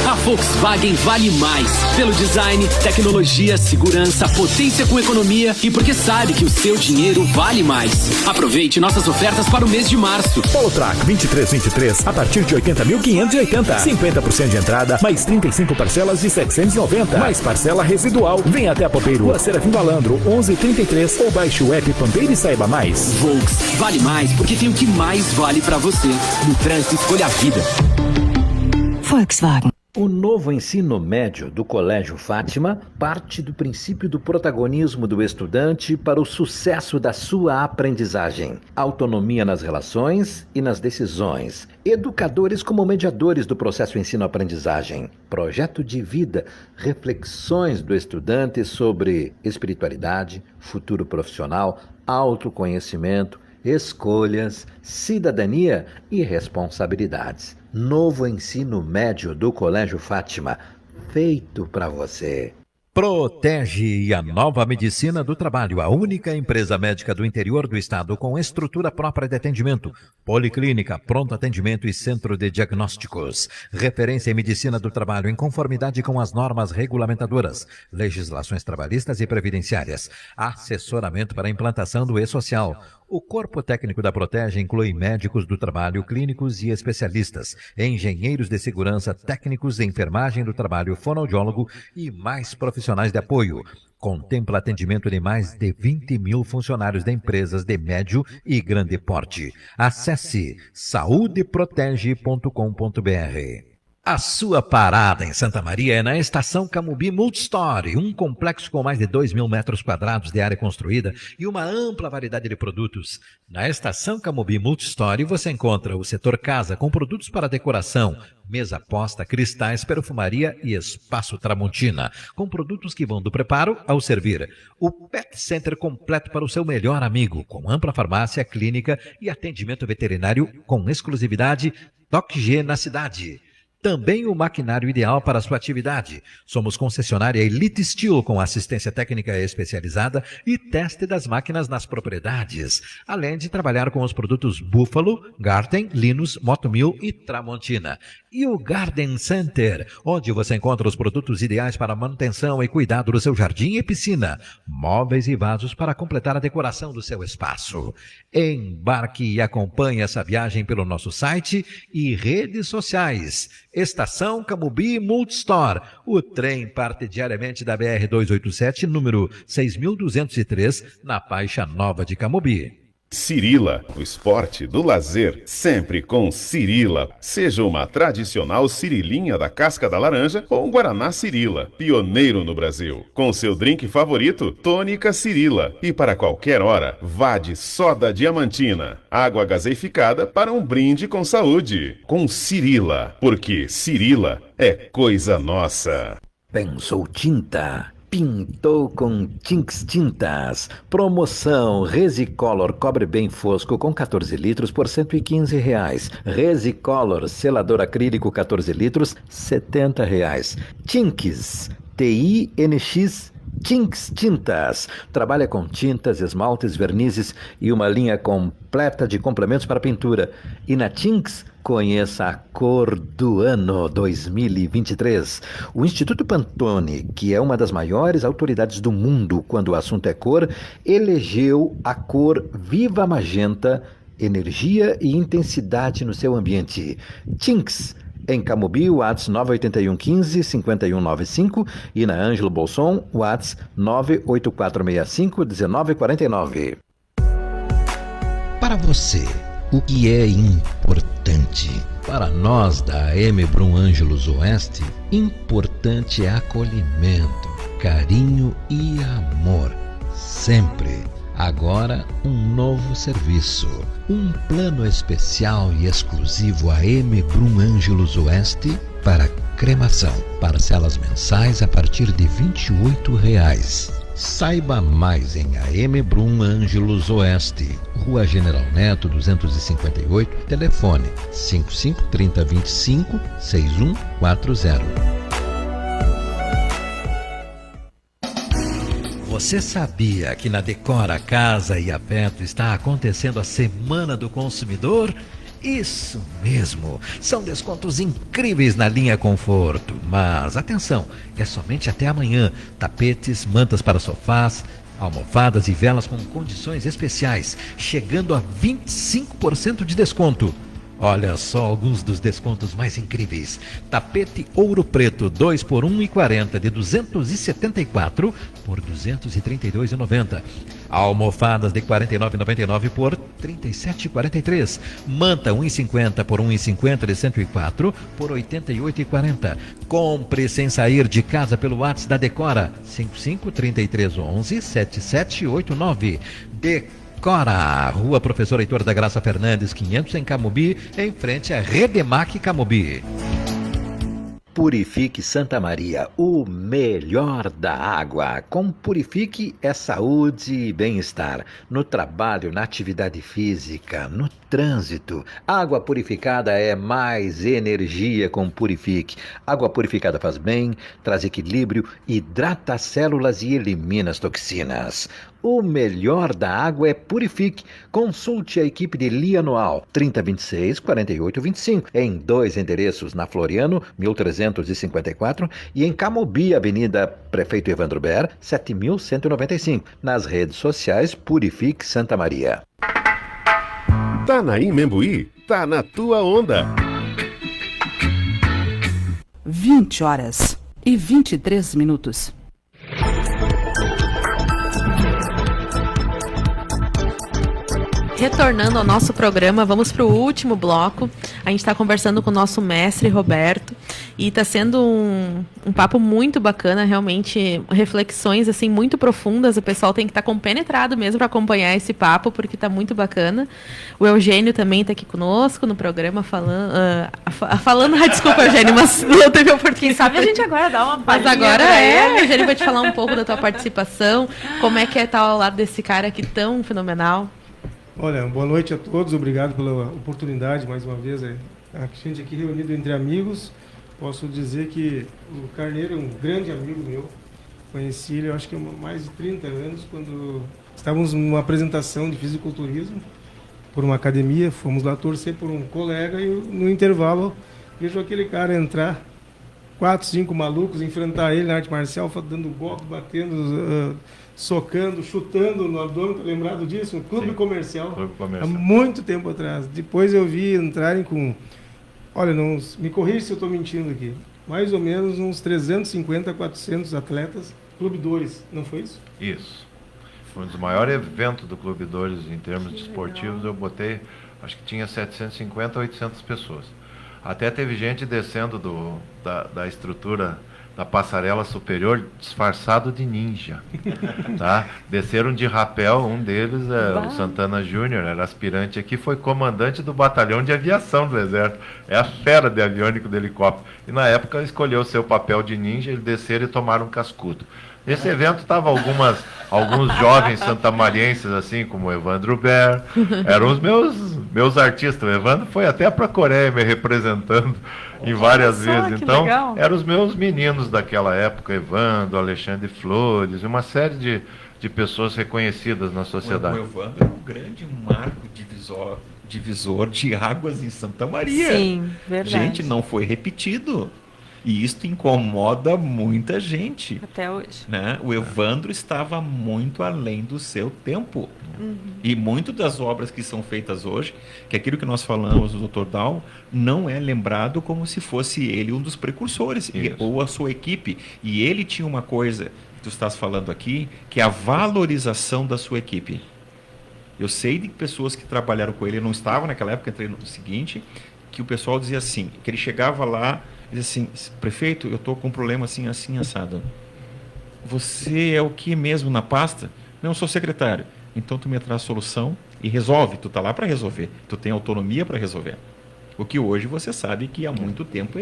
A Volkswagen vale mais. Pelo design, tecnologia, segurança, potência com economia e porque sabe que o seu dinheiro vale mais. Aproveite nossas ofertas para o mês de março. Polo Track 2323 a partir de 80.580. 50% de entrada, mais 35 parcelas de 790. Mais parcela residual. Vem até a Pampeiro, Rua Serafim Valandro, 1133 ou baixe o app Pampeiro e saiba mais. Volks vale mais porque tem o que mais vale para você. No trânsito, escolha a vida. Volkswagen. O novo ensino médio do Colégio Fátima parte do princípio do protagonismo do estudante para o sucesso da sua aprendizagem. Autonomia nas relações e nas decisões. Educadores como mediadores do processo ensino-aprendizagem. Projeto de vida, reflexões do estudante sobre espiritualidade, futuro profissional, autoconhecimento, escolhas, cidadania e responsabilidades. Novo ensino médio do Colégio Fátima, feito para você. Protege a Nova Medicina do Trabalho, a única empresa médica do interior do estado com estrutura própria de atendimento, policlínica, pronto atendimento e centro de diagnósticos. Referência em medicina do trabalho em conformidade com as normas regulamentadoras, legislações trabalhistas e previdenciárias. Assessoramento para a implantação do e-social. O corpo técnico da Protege inclui médicos do trabalho, clínicos e especialistas, engenheiros de segurança, técnicos de enfermagem do trabalho, fonoaudiólogo e mais profissionais de apoio. Contempla atendimento de mais de 20 mil funcionários de empresas de médio e grande porte. Acesse saudeprotege.com.br. A sua parada em Santa Maria é na Estação Camobi Multistore, um complexo com mais de 2.000 metros quadrados de área construída e uma ampla variedade de produtos. Na Estação Camobi Multistore você encontra o setor casa com produtos para decoração, mesa posta, cristais, perfumaria e espaço Tramontina, com produtos que vão do preparo ao servir. O Pet Center completo para o seu melhor amigo, com ampla farmácia, clínica e atendimento veterinário com exclusividade DocG na cidade. Também o maquinário ideal para a sua atividade. Somos concessionária Elite Steel com assistência técnica especializada e teste das máquinas nas propriedades, além de trabalhar com os produtos Buffalo, Garten, Linus, Motomil e Tramontina. E o Garden Center, onde você encontra os produtos ideais para manutenção e cuidado do seu jardim e piscina, móveis e vasos para completar a decoração do seu espaço. Embarque e acompanhe essa viagem pelo nosso site e redes sociais. Estação Camobi Multistore. O trem parte diariamente da BR-287, número 6.203, na faixa nova de Camobi. Cirila, o esporte do lazer, sempre com Cirila. Seja uma tradicional cirilinha da casca da laranja ou um Guaraná Cirila, pioneiro no Brasil. Com seu drink favorito, tônica Cirila. E para qualquer hora, vá de soda diamantina, água gaseificada para um brinde com saúde. Com Cirila, porque Cirila é coisa nossa. Pensou tinta? Pintou com Tinks Tintas. Promoção Resicolor cobre bem fosco com 14 litros por R$115. Resicolor selador acrílico 14 litros, R$70. Tinks, TINX, Tinks Tintas. Trabalha com tintas, esmaltes, vernizes e uma linha completa de complementos para pintura. E na Tinks, conheça a cor do ano 2023. O Instituto Pantone, que é uma das maiores autoridades do mundo quando o assunto é cor, elegeu a cor Viva Magenta, energia e intensidade no seu ambiente. Tinks, em Camobi, WhatsApp 98115-5195 e na Ângelo Bolson, WhatsApp 98465-1949. Para você, o que é importante? Para nós da AM Brum Ângelos Oeste, importante é acolhimento, carinho e amor. Sempre. Agora, um novo serviço. Um plano especial e exclusivo AM Brum Ângelos Oeste para cremação. Parcelas mensais a partir de R$28. Saiba mais em AM Brum Ângelos Oeste, Rua General Neto 258, telefone 55 30 25 6140. Você sabia que na Decora Casa e Afeto está acontecendo a Semana do Consumidor? Isso mesmo, são descontos incríveis na linha Conforto. Mas atenção, é somente até amanhã. Tapetes, mantas para sofás, almofadas e velas com condições especiais, chegando a 25% de desconto. Olha só alguns dos descontos mais incríveis. Tapete Ouro Preto 2 por 1,40 de 274 por 232,90. Almofadas de 49,99 por 37,43. Manta 1,50 por 1,50 de 104 por 88,40. Compre sem sair de casa pelo WhatsApp da Decora 5533117789. Decora, Rua Professor Heitor da Graça Fernandes, 500 em Camobi, em frente à Redemac Camobi. Purifique Santa Maria, o melhor da água. Com Purifique é saúde e bem-estar. No trabalho, na atividade física, no trânsito. Água purificada é mais energia com Purifique. Água purificada faz bem, traz equilíbrio, hidrata as células e elimina as toxinas. O melhor da água é Purifique. Consulte a equipe de Lianual 3026-4825 em 2 endereços, na Floriano 1354 e em Camobi, Avenida Prefeito Evandro Ber 7195. Nas redes sociais Purifique Santa Maria. Tá na Imembuí? Tá na tua onda. 20h23. Retornando ao nosso programa, vamos para o último bloco. A gente está conversando com o nosso mestre Roberto e está sendo um papo muito bacana, realmente reflexões assim muito profundas. O pessoal tem que estar compenetrado mesmo para acompanhar esse papo, porque está muito bacana. O Eugênio também está aqui conosco no programa falando. Desculpa, Eugênio, mas não teve oportunidade. Quem sabe a gente agora dá uma Mas agora o Eugênio vai te falar um pouco da tua participação, como é que é estar ao lado desse cara aqui tão fenomenal. Olha, boa noite a todos, obrigado pela oportunidade, mais uma vez, a gente aqui reunido entre amigos. Posso dizer que o Carneiro é um grande amigo meu, conheci ele, eu acho que há mais de 30 anos, quando estávamos numa apresentação de fisiculturismo por uma academia, fomos lá torcer por um colega e no intervalo vejo aquele cara entrar, 4, 5 malucos, enfrentar ele na arte marcial, dando golpe, batendo... socando, chutando no abdômen, tá lembrado disso? Um clube comercial, há muito tempo atrás. Depois eu vi entrarem com, olha, me corrija se eu estou mentindo aqui, mais ou menos uns 350, 400 atletas, Clube Dores, não foi isso? Isso. Foi um dos maiores eventos do Clube Dores em termos de esportivos. Eu botei, acho que tinha 750, 800 pessoas. Até teve gente descendo da estrutura da passarela superior disfarçado de ninja, tá? Desceram de rapel, um deles o Santana Júnior, era aspirante aqui, foi comandante do batalhão de aviação do Exército, é a fera de aviônico do helicóptero, e na época escolheu o seu papel de ninja, eles desceram e tomaram um cascudo. Nesse evento estavam alguns jovens santamarienses, assim, como o Evandro Ber, eram os meus artistas. O Evandro foi até para a Coreia me representando em várias vezes. Então, eram os meus meninos daquela época, Evandro, Alexandre Flores, uma série de pessoas reconhecidas na sociedade. O Evandro é um grande marco divisor de águas em Santa Maria. Sim, verdade. Gente, não foi repetido. E isso incomoda muita gente. Até hoje. Né? O Evandro estava muito além do seu tempo. E muito das obras que são feitas hoje, que aquilo que nós falamos do Dr. Dal, não é lembrado como se fosse ele um dos precursores, ou a sua equipe. E ele tinha uma coisa que tu estás falando aqui, que é a valorização da sua equipe. Eu sei de pessoas que trabalharam com ele, eu não estava naquela época, entrei no seguinte, que o pessoal dizia assim, que ele chegava lá, dizia assim, prefeito, eu estou com um problema assim, assim, assado. Você é o que mesmo na pasta? Não, eu sou secretário. Então tu me traz solução e resolve. Tu está lá para resolver. Tu tem autonomia para resolver. O que hoje você sabe que há muito tempo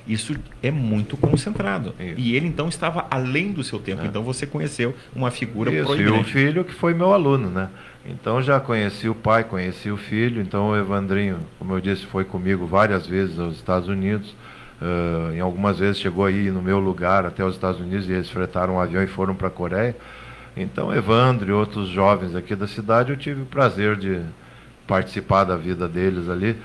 isso é muito concentrado. Isso. E ele então estava além do seu tempo. Então você conheceu uma figura proeminente. E o filho que foi meu aluno, né? Então já conheci o pai, conheci o filho. Então o Evandrinho, como eu disse, foi comigo várias vezes aos Estados Unidos. Em algumas vezes chegou aí no meu lugar até os Estados Unidos e eles fretaram um avião e foram para a Coreia. Então Evandro e outros jovens aqui da cidade, eu tive o prazer de participar da vida deles ali.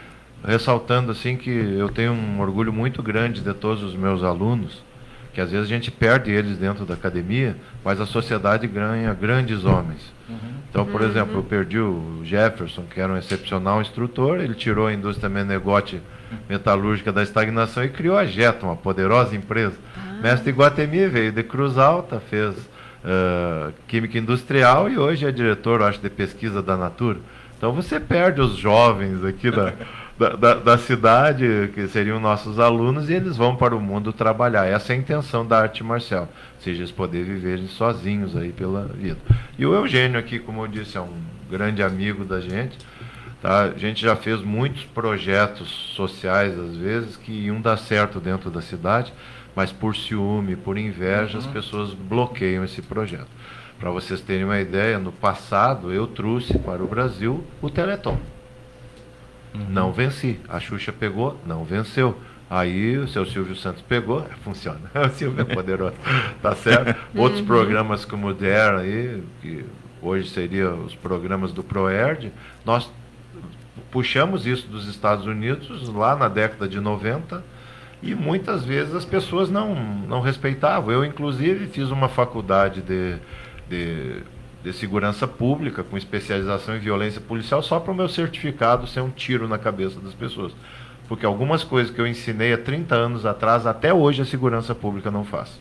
ressaltando assim que eu tenho um orgulho muito grande de todos os meus alunos, que às vezes a gente perde eles dentro da academia, mas a sociedade ganha grandes homens. Então, por exemplo, eu perdi o Jefferson, que era um excepcional instrutor, ele tirou a indústria Menegote metalúrgica da estagnação e criou a Jetta, uma poderosa empresa. Mestre Iguatemi veio de Cruz Alta, fez Química Industrial e hoje é diretor, acho, de pesquisa da Natura. Então você perde os jovens aqui da cidade, que seriam nossos alunos, e eles vão para o mundo trabalhar. Essa é a intenção da arte marcial, ou seja, eles poderem viverem sozinhos aí pela vida. E o Eugênio aqui, como eu disse, é um grande amigo da gente. Tá? A gente já fez muitos projetos sociais, às vezes, que iam dar certo dentro da cidade, mas por ciúme, por inveja, as pessoas bloqueiam esse projeto. Para vocês terem uma ideia, no passado eu trouxe para o Brasil o Teleton. Não venci. A Xuxa pegou, não venceu. Aí o seu Silvio Santos pegou, funciona. O Silvio é poderoso, tá certo? Outros programas como o DARE aí, que hoje seriam os programas do ProErd, nós puxamos isso dos Estados Unidos lá na década de 90 e muitas vezes as pessoas não respeitavam. Eu, inclusive, fiz uma faculdade de segurança pública, com especialização em violência policial, só para o meu certificado ser um tiro na cabeça das pessoas. Porque algumas coisas que eu ensinei há 30 anos atrás, até hoje a segurança pública não faz.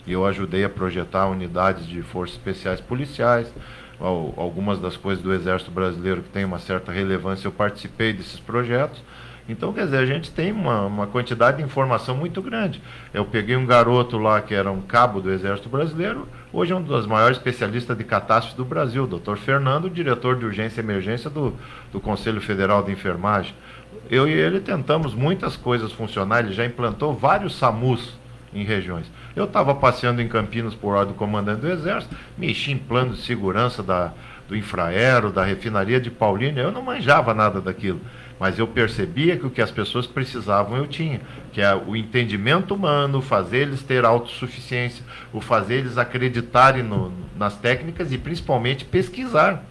E eu ajudei a projetar unidades de forças especiais policiais, algumas das coisas do Exército Brasileiro que tem uma certa relevância, eu participei desses projetos. Então, quer dizer, a gente tem uma quantidade de informação muito grande. Eu peguei um garoto lá que era um cabo do Exército Brasileiro, hoje é um dos maiores especialistas de catástrofes do Brasil, o Dr. Fernando, diretor de urgência e emergência do Conselho Federal de Enfermagem. Eu e ele tentamos muitas coisas funcionar, ele já implantou vários SAMUs em regiões. Eu estava passeando em Campinas por ordem do comandante do Exército, mexi em plano de segurança do Infraero, da refinaria de Paulínia, eu não manjava nada daquilo. Mas eu percebia que o que as pessoas precisavam eu tinha, que é o entendimento humano, fazer eles ter autossuficiência, o fazer eles acreditarem nas técnicas e principalmente pesquisar.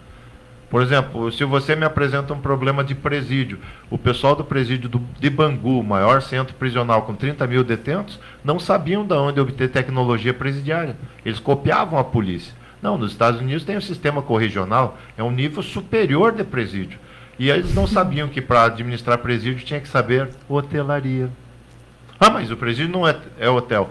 Por exemplo, se você me apresenta um problema de presídio, o pessoal do presídio de Bangu, o maior centro prisional com 30 mil detentos, não sabiam de onde obter tecnologia presidiária. Eles copiavam a polícia. Não, nos Estados Unidos tem um sistema correcional, é um nível superior de presídio. E eles não sabiam que para administrar presídio tinha que saber hotelaria. Ah, mas o presídio não é hotel.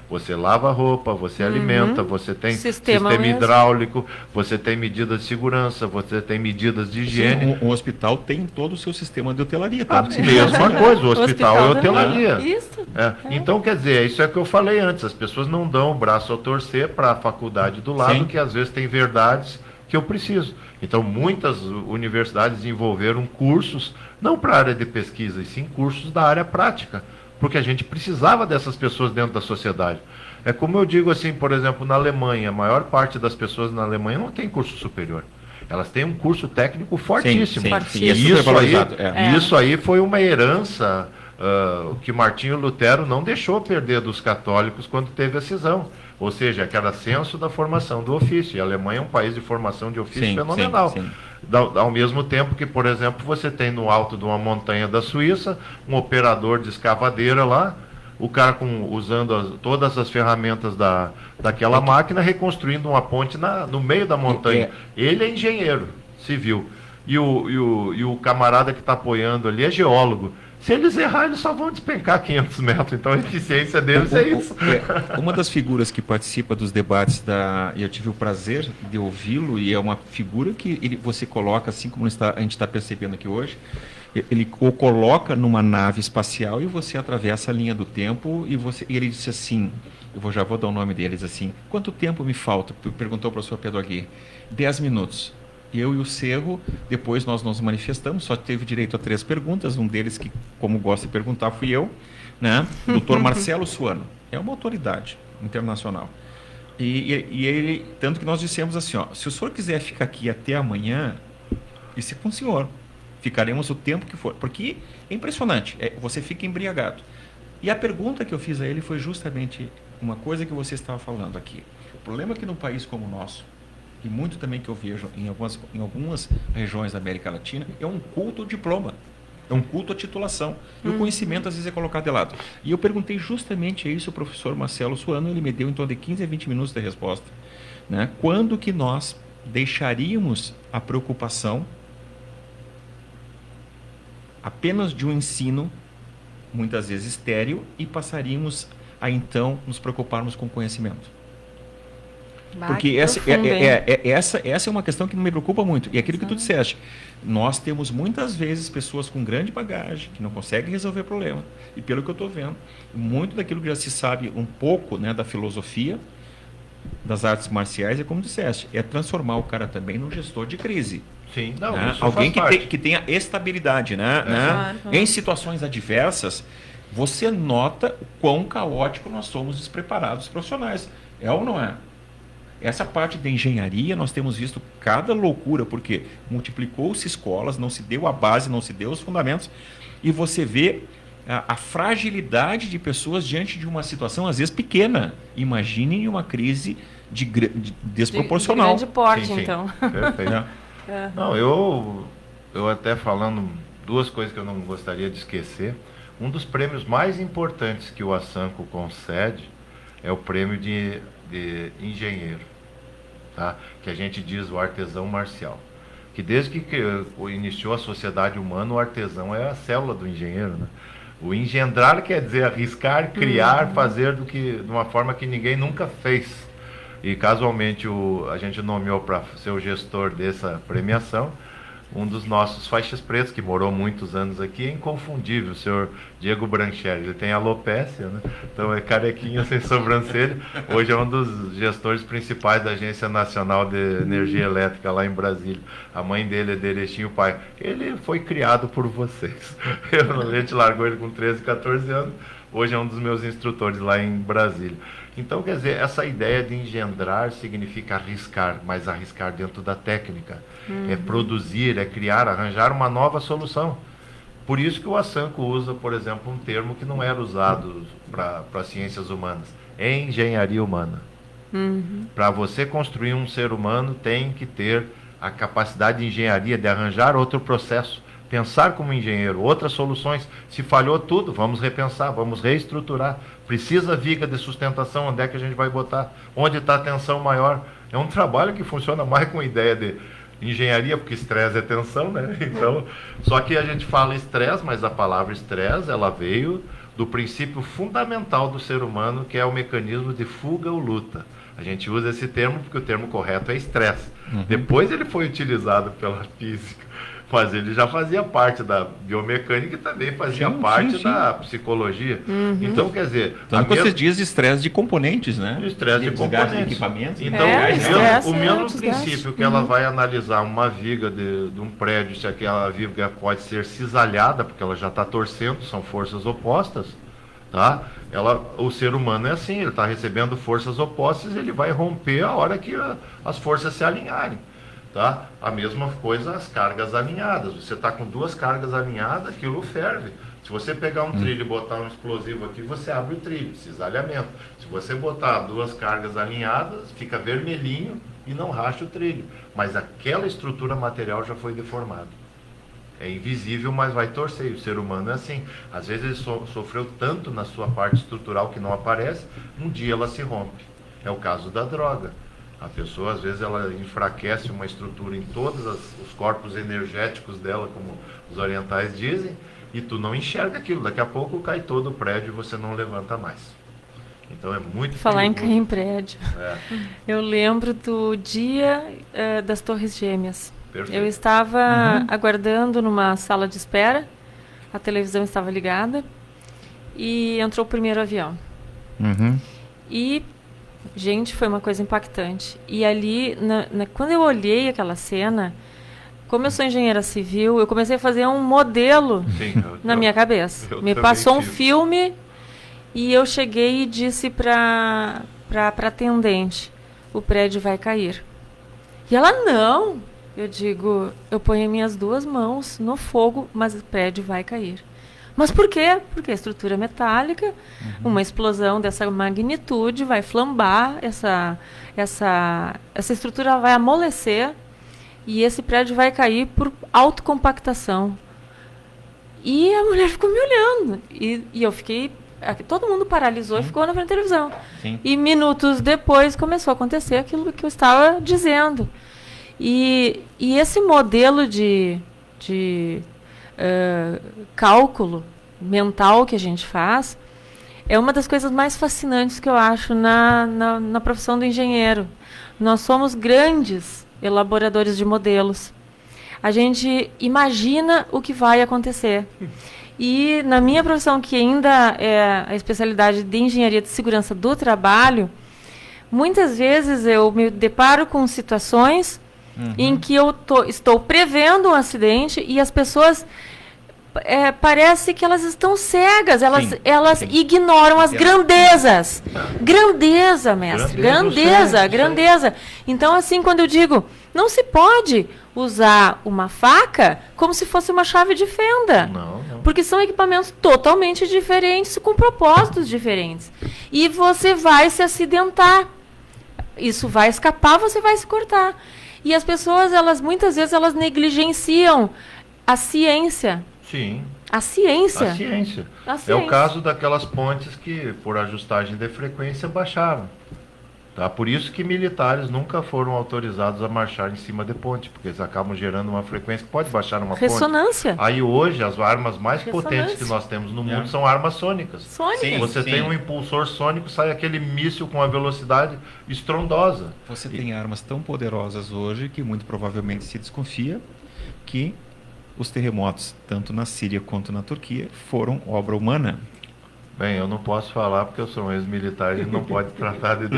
Você lava a roupa, você alimenta, você tem sistema hidráulico, você tem medidas de segurança, você tem medidas de higiene. Sim, o hospital tem todo o seu sistema de hotelaria. Mesma coisa, o hospital é hotelaria. Isso. Então, quer dizer, isso é o que eu falei antes, as pessoas não dão o braço a torcer para a faculdade do lado, que às vezes tem verdades que eu preciso. Então, muitas universidades desenvolveram cursos, não para a área de pesquisa, e sim cursos da área prática, porque a gente precisava dessas pessoas dentro da sociedade. É como eu digo assim, por exemplo, na Alemanha, a maior parte das pessoas na Alemanha não tem curso superior. Elas têm um curso técnico fortíssimo. Sim. Isso aí foi uma herança que Martinho Lutero não deixou perder dos católicos quando teve a cisão. Ou seja, que era censo da formação do ofício. E a Alemanha é um país de formação de ofício fenomenal. Sim. Ao mesmo tempo que, por exemplo, você tem no alto de uma montanha da Suíça, um operador de escavadeira lá, o cara usando todas as ferramentas daquela máquina, reconstruindo uma ponte no meio da montanha. Ele é engenheiro civil. E o camarada que está apoiando ali é geólogo. Se eles errarem, eles só vão despencar 500 metros. Então, a eficiência deles é isso. Uma das figuras que participa dos debates, e eu tive o prazer de ouvi-lo, e é uma figura que você coloca, assim como a gente está percebendo aqui hoje, ele o coloca numa nave espacial e você atravessa a linha do tempo e ele disse assim, já vou dar o nome dele, ele diz assim, quanto tempo me falta? Perguntou o professor Pedro Aguirre. 10 minutos. Eu e o Cerro, depois nós nos manifestamos, só teve direito a 3 perguntas, um deles que, como gosta de perguntar, fui eu, né? Dr. Marcelo Suano, é uma autoridade internacional. E ele, tanto que nós dissemos assim, se o senhor quiser ficar aqui até amanhã, isso é com o senhor, ficaremos o tempo que for, porque é impressionante, você fica embriagado. E a pergunta que eu fiz a ele foi justamente uma coisa que você estava falando aqui. O problema é que num país como o nosso, e muito também que eu vejo em algumas regiões da América Latina, é um culto ao diploma. É um culto à titulação. E o conhecimento, às vezes, é colocado de lado. E eu perguntei justamente isso ao professor Marcelo Suano, ele me deu em torno de 15 a 20 minutos de resposta. Né? Quando que nós deixaríamos a preocupação apenas de um ensino, muitas vezes estéril, e passaríamos a, então, nos preocuparmos com o conhecimento? Porque essa é uma questão que me preocupa muito. E aquilo que tu disseste, nós temos muitas vezes pessoas com grande bagagem, que não conseguem resolver problema. E pelo que eu estou vendo, muito daquilo que já se sabe um pouco, né, da filosofia, das artes marciais, é como disseste, é transformar o cara também num gestor de crise. Sim, não, né? isso Alguém faz parte. que tenha estabilidade, né? Claro. Em situações adversas, você nota o quão caótico nós somos despreparados profissionais. É ou não é? Essa parte da engenharia, nós temos visto cada loucura, porque multiplicou-se escolas, não se deu a base, não se deu os fundamentos, e você vê a fragilidade de pessoas diante de uma situação, às vezes, pequena. Imaginem uma crise desproporcional. De grande porte, Sim, sim. então. Perfeito. Não, eu até falando duas coisas que eu não gostaria de esquecer. Um dos prêmios mais importantes que o Asanco concede é o prêmio de engenheiro, tá? Que a gente diz o artesão marcial. Que desde que iniciou a sociedade humana, o artesão é a célula do engenheiro, né? O engendrar quer dizer arriscar, criar, fazer de uma forma que ninguém nunca fez. E casualmente a gente nomeou para ser o gestor dessa premiação um dos nossos faixas pretas, que morou muitos anos aqui, é inconfundível, o senhor Diego Brancheri. Ele tem alopécia, né? Então é carequinha, sem sobrancelha. Hoje é um dos gestores principais da Agência Nacional de Energia Elétrica lá em Brasília. A mãe dele é de Erechim, o pai. Ele foi criado por vocês. A gente largou ele com 13, 14 anos. Hoje é um dos meus instrutores lá em Brasília. Então, quer dizer, essa ideia de engendrar significa arriscar, mas arriscar dentro da técnica. É produzir, é criar, arranjar uma nova solução. Por isso que o Asanco usa, por exemplo, um termo que não era usado para ciências humanas. É engenharia humana. Para você construir um ser humano, tem que ter a capacidade de engenharia, de arranjar outro processo. Pensar como engenheiro, outras soluções. Se falhou tudo, vamos repensar, vamos reestruturar. Precisa viga de sustentação, onde é que a gente vai botar? Onde está a tensão maior? É um trabalho que funciona mais com ideia de engenharia, porque estresse é tensão, né? Então, só que a gente fala estresse, mas a palavra estresse, ela veio do princípio fundamental do ser humano, que é o mecanismo de fuga ou luta. A gente usa esse termo porque o termo correto é estresse. Depois ele foi utilizado pela física. Mas ele já fazia parte da biomecânica e também fazia parte da psicologia. Então, quer dizer... Então, você diz de estresse de componentes, né? De estresse de componentes. De equipamentos. Então, o mesmo princípio que ela vai analisar uma viga de um prédio, se aquela viga pode ser cisalhada, porque ela já está torcendo, são forças opostas, tá? O ser humano é assim, ele está recebendo forças opostas, ele vai romper a hora que as forças se alinharem. Tá? A mesma coisa as cargas alinhadas. Você está com duas cargas alinhadas, aquilo ferve. Se você pegar um trilho e botar um explosivo aqui, você abre o trilho, cisalhamento. Se você botar duas cargas alinhadas, fica vermelhinho e não racha o trilho. Mas aquela estrutura material já foi deformada. É invisível, mas vai torcer. O ser humano é assim. Às vezes ele sofreu tanto na sua parte estrutural que não aparece, um dia ela se rompe. É o caso da droga. A pessoa, às vezes, ela enfraquece uma estrutura em todos os corpos energéticos dela, como os orientais dizem, e tu não enxerga aquilo. Daqui a pouco cai todo o prédio e você não levanta mais. Então é muito Falar em cair em prédio. Eu lembro do dia das Torres Gêmeas. Perfeito. Eu estava aguardando numa sala de espera, a televisão estava ligada, e entrou o primeiro avião. E... gente, foi uma coisa impactante. E ali, quando eu olhei aquela cena, como eu sou engenheira civil, eu comecei a fazer um modelo na minha cabeça. Me passou um filme e eu cheguei e disse para atendente, o prédio vai cair. E ela, não. Eu digo, eu ponho minhas duas mãos no fogo, mas o prédio vai cair. Mas por quê? Porque a estrutura é metálica, uma explosão dessa magnitude vai flambar, essa estrutura vai amolecer e esse prédio vai cair por autocompactação. E a mulher ficou me olhando. E eu fiquei... Todo mundo paralisou e ficou na frente da televisão. Sim. E minutos depois começou a acontecer aquilo que eu estava dizendo. E esse modelo de cálculo mental que a gente faz é uma das coisas mais fascinantes que eu acho na profissão do engenheiro. Nós somos grandes elaboradores de modelos. A gente imagina o que vai acontecer. E na minha profissão, que ainda é a especialidade de engenharia de segurança do trabalho, muitas vezes eu me deparo com situações em que eu estou prevendo um acidente e as pessoas parece que elas estão cegas, elas ignoram as grandezas. Grandeza, mestre, grandeza. Então, assim, quando eu digo, não se pode usar uma faca como se fosse uma chave de fenda. Não. Porque são equipamentos totalmente diferentes, com propósitos diferentes. E você vai se acidentar. Isso vai escapar, você vai se cortar. E as pessoas, muitas vezes, elas negligenciam a ciência. Sim. A ciência. A ciência. É o caso daquelas pontes que, por ajustagem de frequência, baixaram. Tá? Por isso que militares nunca foram autorizados a marchar em cima de ponte, porque eles acabam gerando uma frequência que pode baixar uma ressonância. Ponte. Aí hoje, as armas mais potentes que nós temos no mundo são armas sônicas. Sim, você tem um impulsor sônico, sai aquele míssil com uma velocidade estrondosa. Você tem armas tão poderosas hoje que muito provavelmente se desconfia que os terremotos, tanto na Síria quanto na Turquia, foram obra humana. Bem, eu não posso falar porque eu sou um ex-militar e não pode tratar de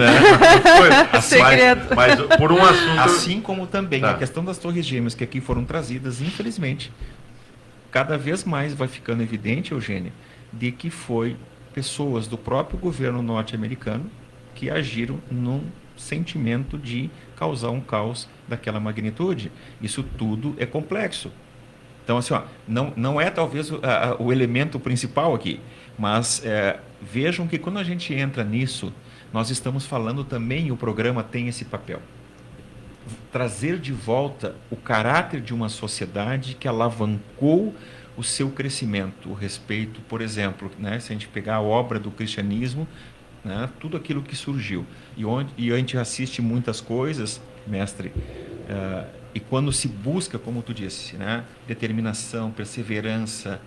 segredo. Mas por um assunto... Assim como também a questão das torres gêmeas que aqui foram trazidas, infelizmente, cada vez mais vai ficando evidente, Eugênia, de que foi pessoas do próprio governo norte-americano que agiram num sentimento de causar um caos daquela magnitude. Isso tudo é complexo. Então, assim, não é talvez o elemento principal aqui, mas vejam que quando a gente entra nisso, nós estamos falando também, o programa tem esse papel. Trazer de volta o caráter de uma sociedade que alavancou o seu crescimento, o respeito, por exemplo, né, se a gente pegar a obra do cristianismo, né, tudo aquilo que surgiu. E a gente assiste muitas coisas, mestre, e quando se busca, como tu disse, né, determinação, perseverança,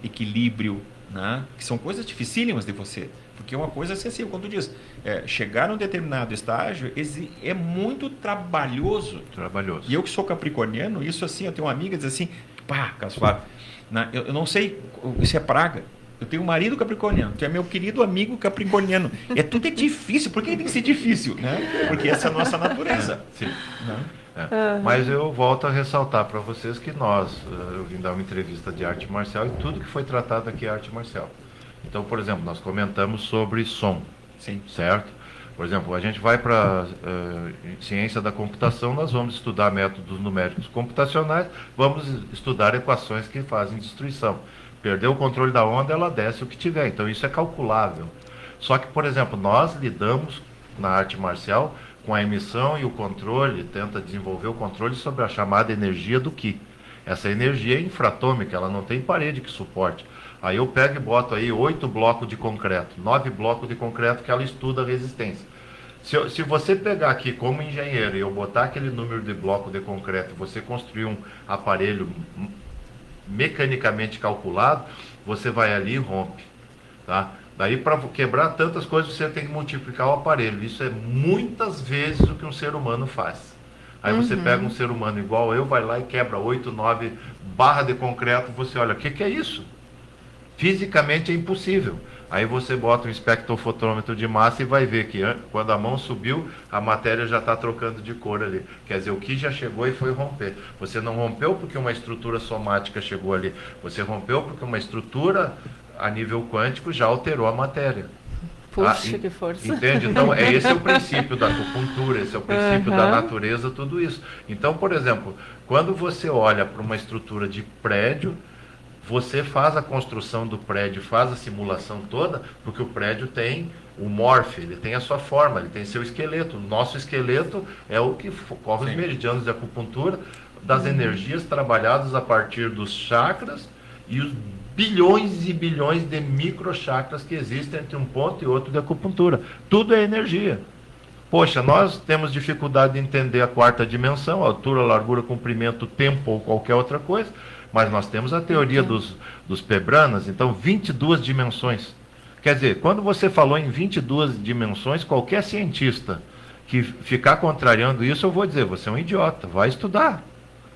equilíbrio, né, que são coisas dificílimas de você, porque uma coisa é assim, quando tu diz, chegar num determinado estágio é muito trabalhoso. E eu que sou capricorniano, isso assim, eu tenho uma amiga que diz assim, pá, Carlos Flávio, né, eu não sei, isso é praga. Eu tenho um marido capricorniano, que é meu querido amigo capricorniano. Tudo é difícil, por que tem que ser difícil? Né? Porque essa é a nossa natureza. Sim. Mas eu volto a ressaltar para vocês que eu vim dar uma entrevista de arte marcial e tudo que foi tratado aqui é arte marcial. Então, por exemplo, nós comentamos sobre som, certo? Por exemplo, a gente vai para ciência da computação, nós vamos estudar métodos numéricos computacionais, vamos estudar equações que fazem destruição. Perdeu o controle da onda, ela desce o que tiver. Então, isso é calculável. Só que, por exemplo, nós lidamos na arte marcial com a emissão e o controle, tenta desenvolver o controle sobre a chamada energia do Ki. Essa energia é infratômica, ela não tem parede que suporte. Aí eu pego e boto aí 8 blocos de concreto, 9 blocos de concreto que ela estuda a resistência. Se você pegar aqui como engenheiro e eu botar aquele número de bloco de concreto, você construir um aparelho mecanicamente calculado, você vai ali e rompe, tá? Daí, para quebrar tantas coisas, você tem que multiplicar o aparelho. Isso é muitas vezes o que um ser humano faz. Aí você pega um ser humano igual eu, vai lá e quebra 8, 9 barras de concreto, você olha, o que é isso? Fisicamente é impossível. Aí você bota um espectrofotômetro de massa e vai ver que quando a mão subiu, a matéria já está trocando de cor ali. Quer dizer, o que já chegou e foi romper. Você não rompeu porque uma estrutura somática chegou ali. Você rompeu porque uma estrutura a nível quântico já alterou a matéria. Puxa, que força. Entende? Então, esse é o princípio da acupuntura, esse é o princípio da natureza, tudo isso. Então, por exemplo, quando você olha para uma estrutura de prédio, você faz a construção do prédio, faz a simulação toda, porque o prédio tem o morfe, ele tem a sua forma, ele tem seu esqueleto. O nosso esqueleto é o que corre os meridianos de acupuntura, das energias trabalhadas a partir dos chakras e os bilhões e bilhões de microchakras que existem entre um ponto e outro de acupuntura. Tudo é energia. Poxa, nós temos dificuldade de entender a quarta dimensão, altura, largura, comprimento, tempo ou qualquer outra coisa, mas nós temos a teoria dos Pebranas, então 22 dimensões. Quer dizer, quando você falou em 22 dimensões, qualquer cientista que ficar contrariando isso, eu vou dizer, você é um idiota, vai estudar.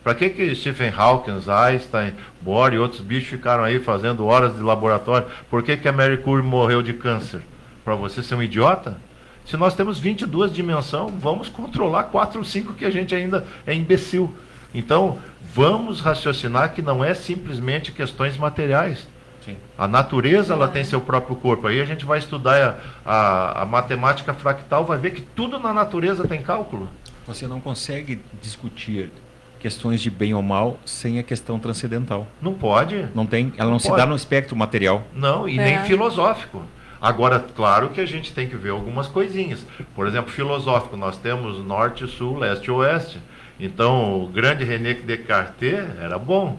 Para que Stephen Hawking, Einstein, Bohr e outros bichos ficaram aí fazendo horas de laboratório? Por que a Mary Curie morreu de câncer? Para você ser um idiota? Se nós temos 22 dimensões, vamos controlar 4 ou 5 que a gente ainda é imbecil. Então, vamos raciocinar que não é simplesmente questões materiais. Sim. A natureza ela tem seu próprio corpo. Aí a gente vai estudar a matemática fractal, vai ver que tudo na natureza tem cálculo. Você não consegue discutir questões de bem ou mal sem a questão transcendental. Não pode. Não tem, ela não se dá no espectro material. Não, e nem filosófico. Agora, claro que a gente tem que ver algumas coisinhas. Por exemplo, filosófico, nós temos norte, sul, leste e oeste. Então, o grande René Descartes era bom,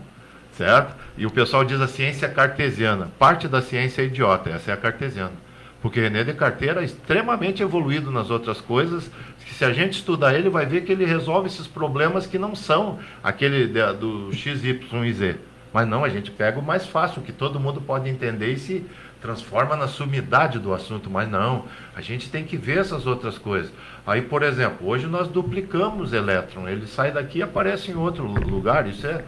certo? E o pessoal diz a ciência cartesiana. Parte da ciência é idiota, essa é a cartesiana. Porque René Descartes era extremamente evoluído nas outras coisas, que se a gente estudar ele, vai ver que ele resolve esses problemas que não são aquele do X, Y e Z. Mas não, a gente pega o mais fácil, que todo mundo pode entender e se transforma na sumidade do assunto. Mas não, a gente tem que ver essas outras coisas. Aí, por exemplo, hoje nós duplicamos elétron, ele sai daqui e aparece em outro lugar, isso é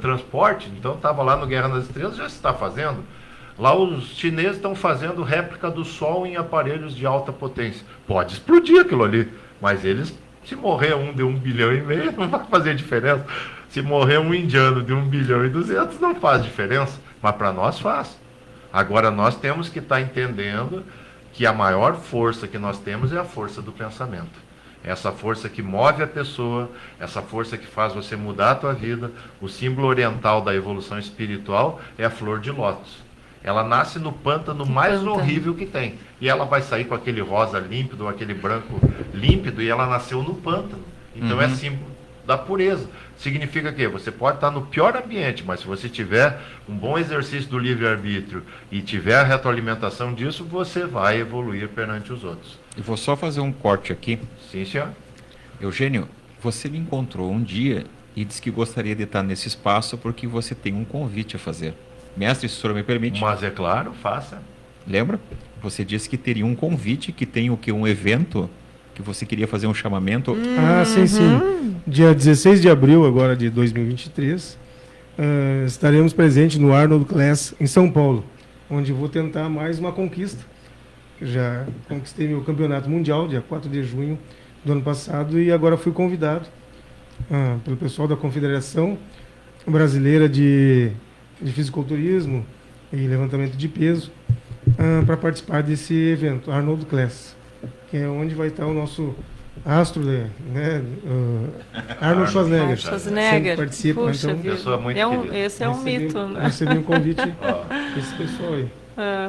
transporte. Então estava lá no Guerra nas Estrelas, já se está fazendo. Lá os chineses estão fazendo réplica do Sol em aparelhos de alta potência. Pode explodir aquilo ali, mas eles, se morrer um de 1,5 bilhão, não vai fazer diferença. Se morrer um indiano de 1,2 bilhão, não faz diferença, mas para nós faz. Agora nós temos que estar entendendo que a maior força que nós temos é a força do pensamento. Essa força que move a pessoa, essa força que faz você mudar a tua vida. O símbolo oriental da evolução espiritual é a flor de lótus. Ela nasce no pântano mais horrível que tem. E ela vai sair com aquele rosa límpido, aquele branco límpido, e ela nasceu no pântano. Então é símbolo da pureza. Significa que você pode estar no pior ambiente, mas se você tiver um bom exercício do livre-arbítrio e tiver a retroalimentação disso, você vai evoluir perante os outros. Eu vou só fazer um corte aqui. Sim, senhor. Eugênio, você me encontrou um dia e disse que gostaria de estar nesse espaço porque você tem um convite a fazer. Mestre, se o senhor me permite. Mas é claro, faça. Lembra? Você disse que teria um convite, que tem o que? Um evento, que você queria fazer um chamamento. Ah, sim, sim. Dia 16 de abril agora de 2023, estaremos presentes no Arnold Class em São Paulo, onde vou tentar mais uma conquista. Já conquistei meu campeonato mundial, dia 4 de junho do ano passado, e agora fui convidado pelo pessoal da Confederação Brasileira de Fisiculturismo e Levantamento de Peso para participar desse evento, Arnold Class, que é onde vai estar o nosso astro, né? Arnold Schwarzenegger. Schwarzenegger. Participa, puxa, então, pessoa muito esse é um mito, né? Recebi um convite desse pessoal aí.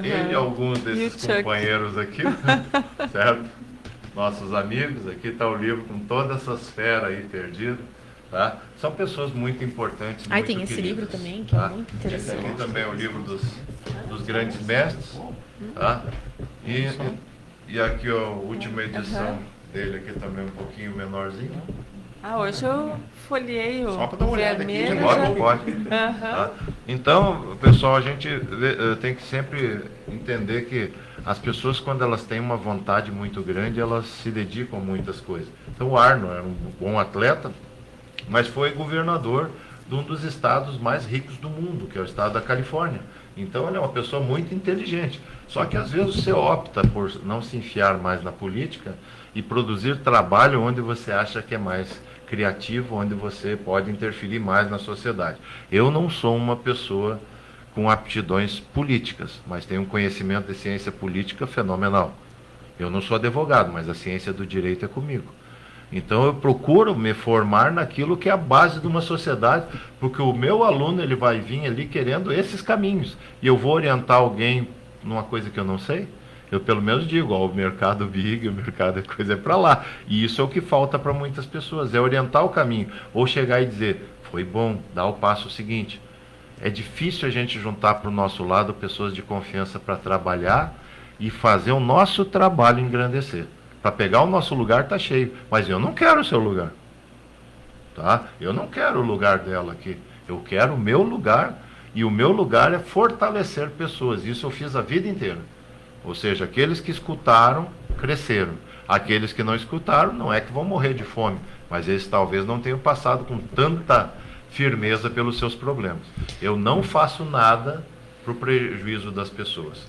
Ele e alguns desses companheiros aqui, certo? Nossos amigos, aqui está o livro com todas essas feras aí perdidas, tá? São pessoas muito importantes. Aí muito tem esse queridas, livro também, que é muito interessante. Esse aqui também é o livro dos grandes mestres, tá? E aqui ó, a última edição dele aqui também um pouquinho menorzinho. Hoje eu folhei o só para dar uma olhada vermelho. Aqui, agora pode. Tá? Então, pessoal, a gente tem que sempre entender que as pessoas, quando elas têm uma vontade muito grande, elas se dedicam a muitas coisas. Então, o Arno era um bom atleta, mas foi governador de um dos estados mais ricos do mundo, que é o estado da Califórnia. Então, ele é uma pessoa muito inteligente. Só que, às vezes, você opta por não se enfiar mais na política e produzir trabalho onde você acha que é mais criativo, onde você pode interferir mais na sociedade. Eu não sou uma pessoa com aptidões políticas, mas tenho um conhecimento de ciência política fenomenal. Eu não sou advogado, mas a ciência do direito é comigo. Então eu procuro me formar naquilo que é a base de uma sociedade, porque o meu aluno ele vai vir ali querendo esses caminhos, e eu vou orientar alguém numa coisa que eu não sei. Eu pelo menos digo, o mercado big, o mercado coisa é para lá. E isso é o que falta para muitas pessoas, é orientar o caminho. Ou chegar e dizer, foi bom, dá o passo seguinte. É difícil a gente juntar para o nosso lado pessoas de confiança para trabalhar e fazer o nosso trabalho engrandecer. Para pegar o nosso lugar está cheio, mas eu não quero o seu lugar. Tá? Eu não quero o lugar dela aqui. Eu quero o meu lugar, e o meu lugar é fortalecer pessoas. Isso eu fiz a vida inteira. Ou seja, aqueles que escutaram, cresceram. Aqueles que não escutaram, não é que vão morrer de fome, mas eles talvez não tenham passado com tanta firmeza pelos seus problemas. Eu não faço nada para o prejuízo das pessoas.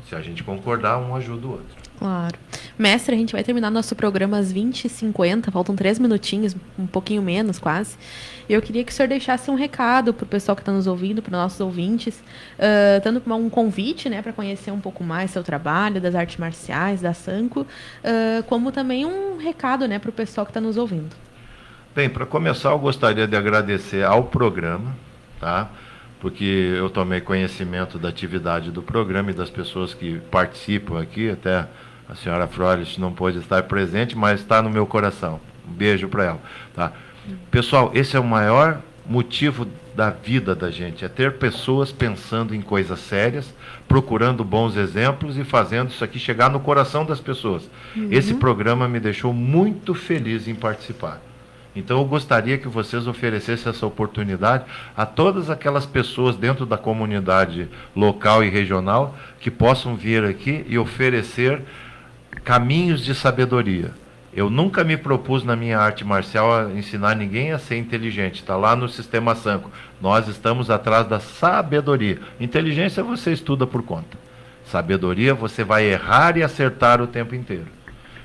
Se a gente concordar, um ajuda o outro. Claro. Mestre, a gente vai terminar nosso programa às 20h50, faltam 3 minutinhos, um pouquinho menos quase. Eu queria que o senhor deixasse um recado para o pessoal que está nos ouvindo, para os nossos ouvintes, dando um convite, né, para conhecer um pouco mais seu trabalho, das artes marciais, da Sanco, como também um recado, né, para o pessoal que está nos ouvindo. Bem, para começar, eu gostaria de agradecer ao programa, tá? Porque eu tomei conhecimento da atividade do programa e das pessoas que participam aqui, até a senhora Froelich não pôde estar presente, mas está no meu coração. Um beijo para ela. Tá? Pessoal, esse é o maior motivo da vida da gente, é ter pessoas pensando em coisas sérias, procurando bons exemplos e fazendo isso aqui chegar no coração das pessoas. Esse programa me deixou muito feliz em participar. Então eu gostaria que vocês oferecessem essa oportunidade a todas aquelas pessoas dentro da comunidade local e regional que possam vir aqui e oferecer caminhos de sabedoria. Eu nunca me propus na minha arte marcial a ensinar ninguém a ser inteligente. Está lá no Sistema Sanco. Nós estamos atrás da sabedoria. Inteligência você estuda por conta. Sabedoria você vai errar e acertar o tempo inteiro.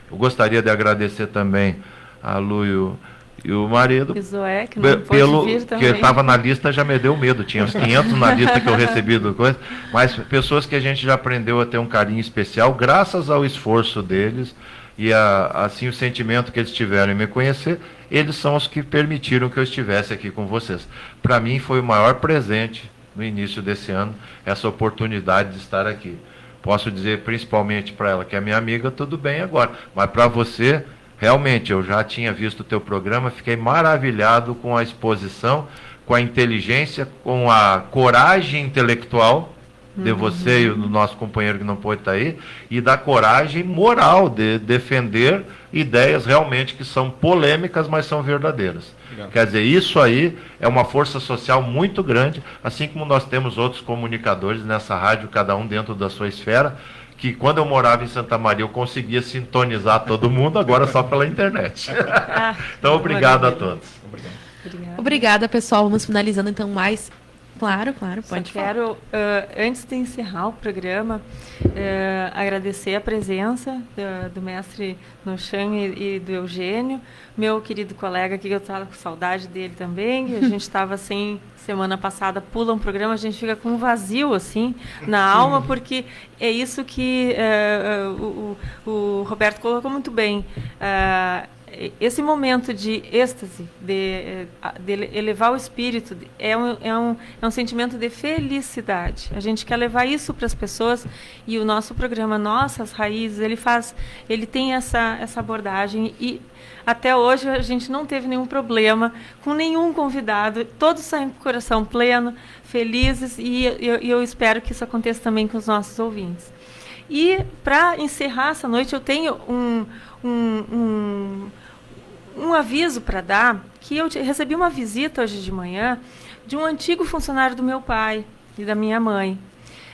Eu gostaria de agradecer também a Lu e o marido, Zoé, que não pode vir também. Que estava na lista, já me deu medo. Tinha uns 500 na lista que eu recebi do coisa. Mas pessoas que a gente já aprendeu a ter um carinho especial, graças ao esforço deles e assim o sentimento que eles tiveram em me conhecer, eles são os que permitiram que eu estivesse aqui com vocês. Para mim foi o maior presente no início desse ano, essa oportunidade de estar aqui. Posso dizer principalmente para ela, que é minha amiga, tudo bem agora. Mas para você... Realmente, eu já tinha visto o teu programa, fiquei maravilhado com a exposição, com a inteligência, com a coragem intelectual de você e do nosso companheiro que não pôde estar aí, e da coragem moral de defender ideias realmente que são polêmicas, mas são verdadeiras. Obrigado. Quer dizer, isso aí é uma força social muito grande, assim como nós temos outros comunicadores nessa rádio, cada um dentro da sua esfera, que quando eu morava em Santa Maria eu conseguia sintonizar todo mundo, agora só pela internet. Então, obrigado a todos. Obrigada, pessoal. Vamos finalizando então mais. Claro, pode falar. Quero, antes de encerrar o programa, agradecer a presença do mestre Nochan e do Eugênio, meu querido colega aqui, que eu estava com saudade dele também, a gente estava assim, semana passada, pula um programa, a gente fica com um vazio, assim, na alma, porque é isso que o Roberto colocou muito bem. Esse momento de êxtase, de elevar o espírito, é um sentimento de felicidade. A gente quer levar isso para as pessoas, e o nosso programa Nossas Raízes, ele tem essa abordagem, e até hoje a gente não teve nenhum problema com nenhum convidado, todos saem com o coração pleno, felizes, e eu espero que isso aconteça também com os nossos ouvintes. E para encerrar essa noite, eu tenho um aviso para dar, que eu recebi uma visita hoje de manhã de um antigo funcionário do meu pai e da minha mãe,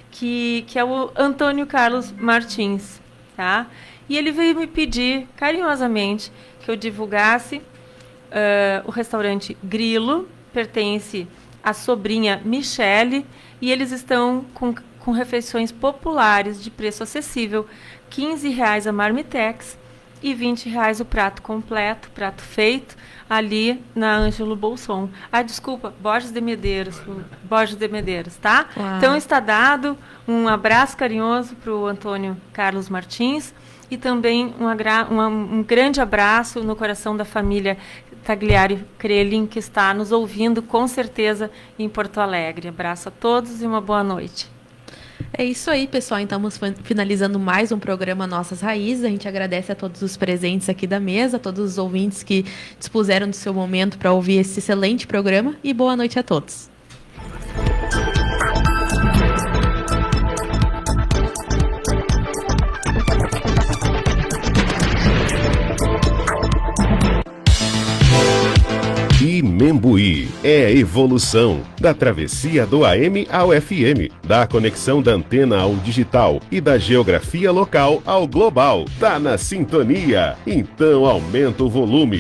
que é o Antônio Carlos Martins, tá? E ele veio me pedir carinhosamente que eu divulgasse o restaurante Grilo, pertence à sobrinha Michele, e eles estão com refeições populares de preço acessível, R$15 a marmitex, e R$20 o prato completo, prato feito, ali na Ângelo Bolson. Desculpa, Borges de Medeiros, tá? Uau. Então está dado um abraço carinhoso para o Antônio Carlos Martins, e também um grande abraço no coração da família Tagliari Crelin, que está nos ouvindo com certeza em Porto Alegre. Abraço a todos e uma boa noite. É isso aí, pessoal. Então, estamos finalizando mais um programa Nossas Raízes. A gente agradece a todos os presentes aqui da mesa, a todos os ouvintes que dispuseram do seu momento para ouvir esse excelente programa. E boa noite a todos. Membuí é a evolução da travessia do AM ao FM, da conexão da antena ao digital e da geografia local ao global. Tá na sintonia? Então aumenta o volume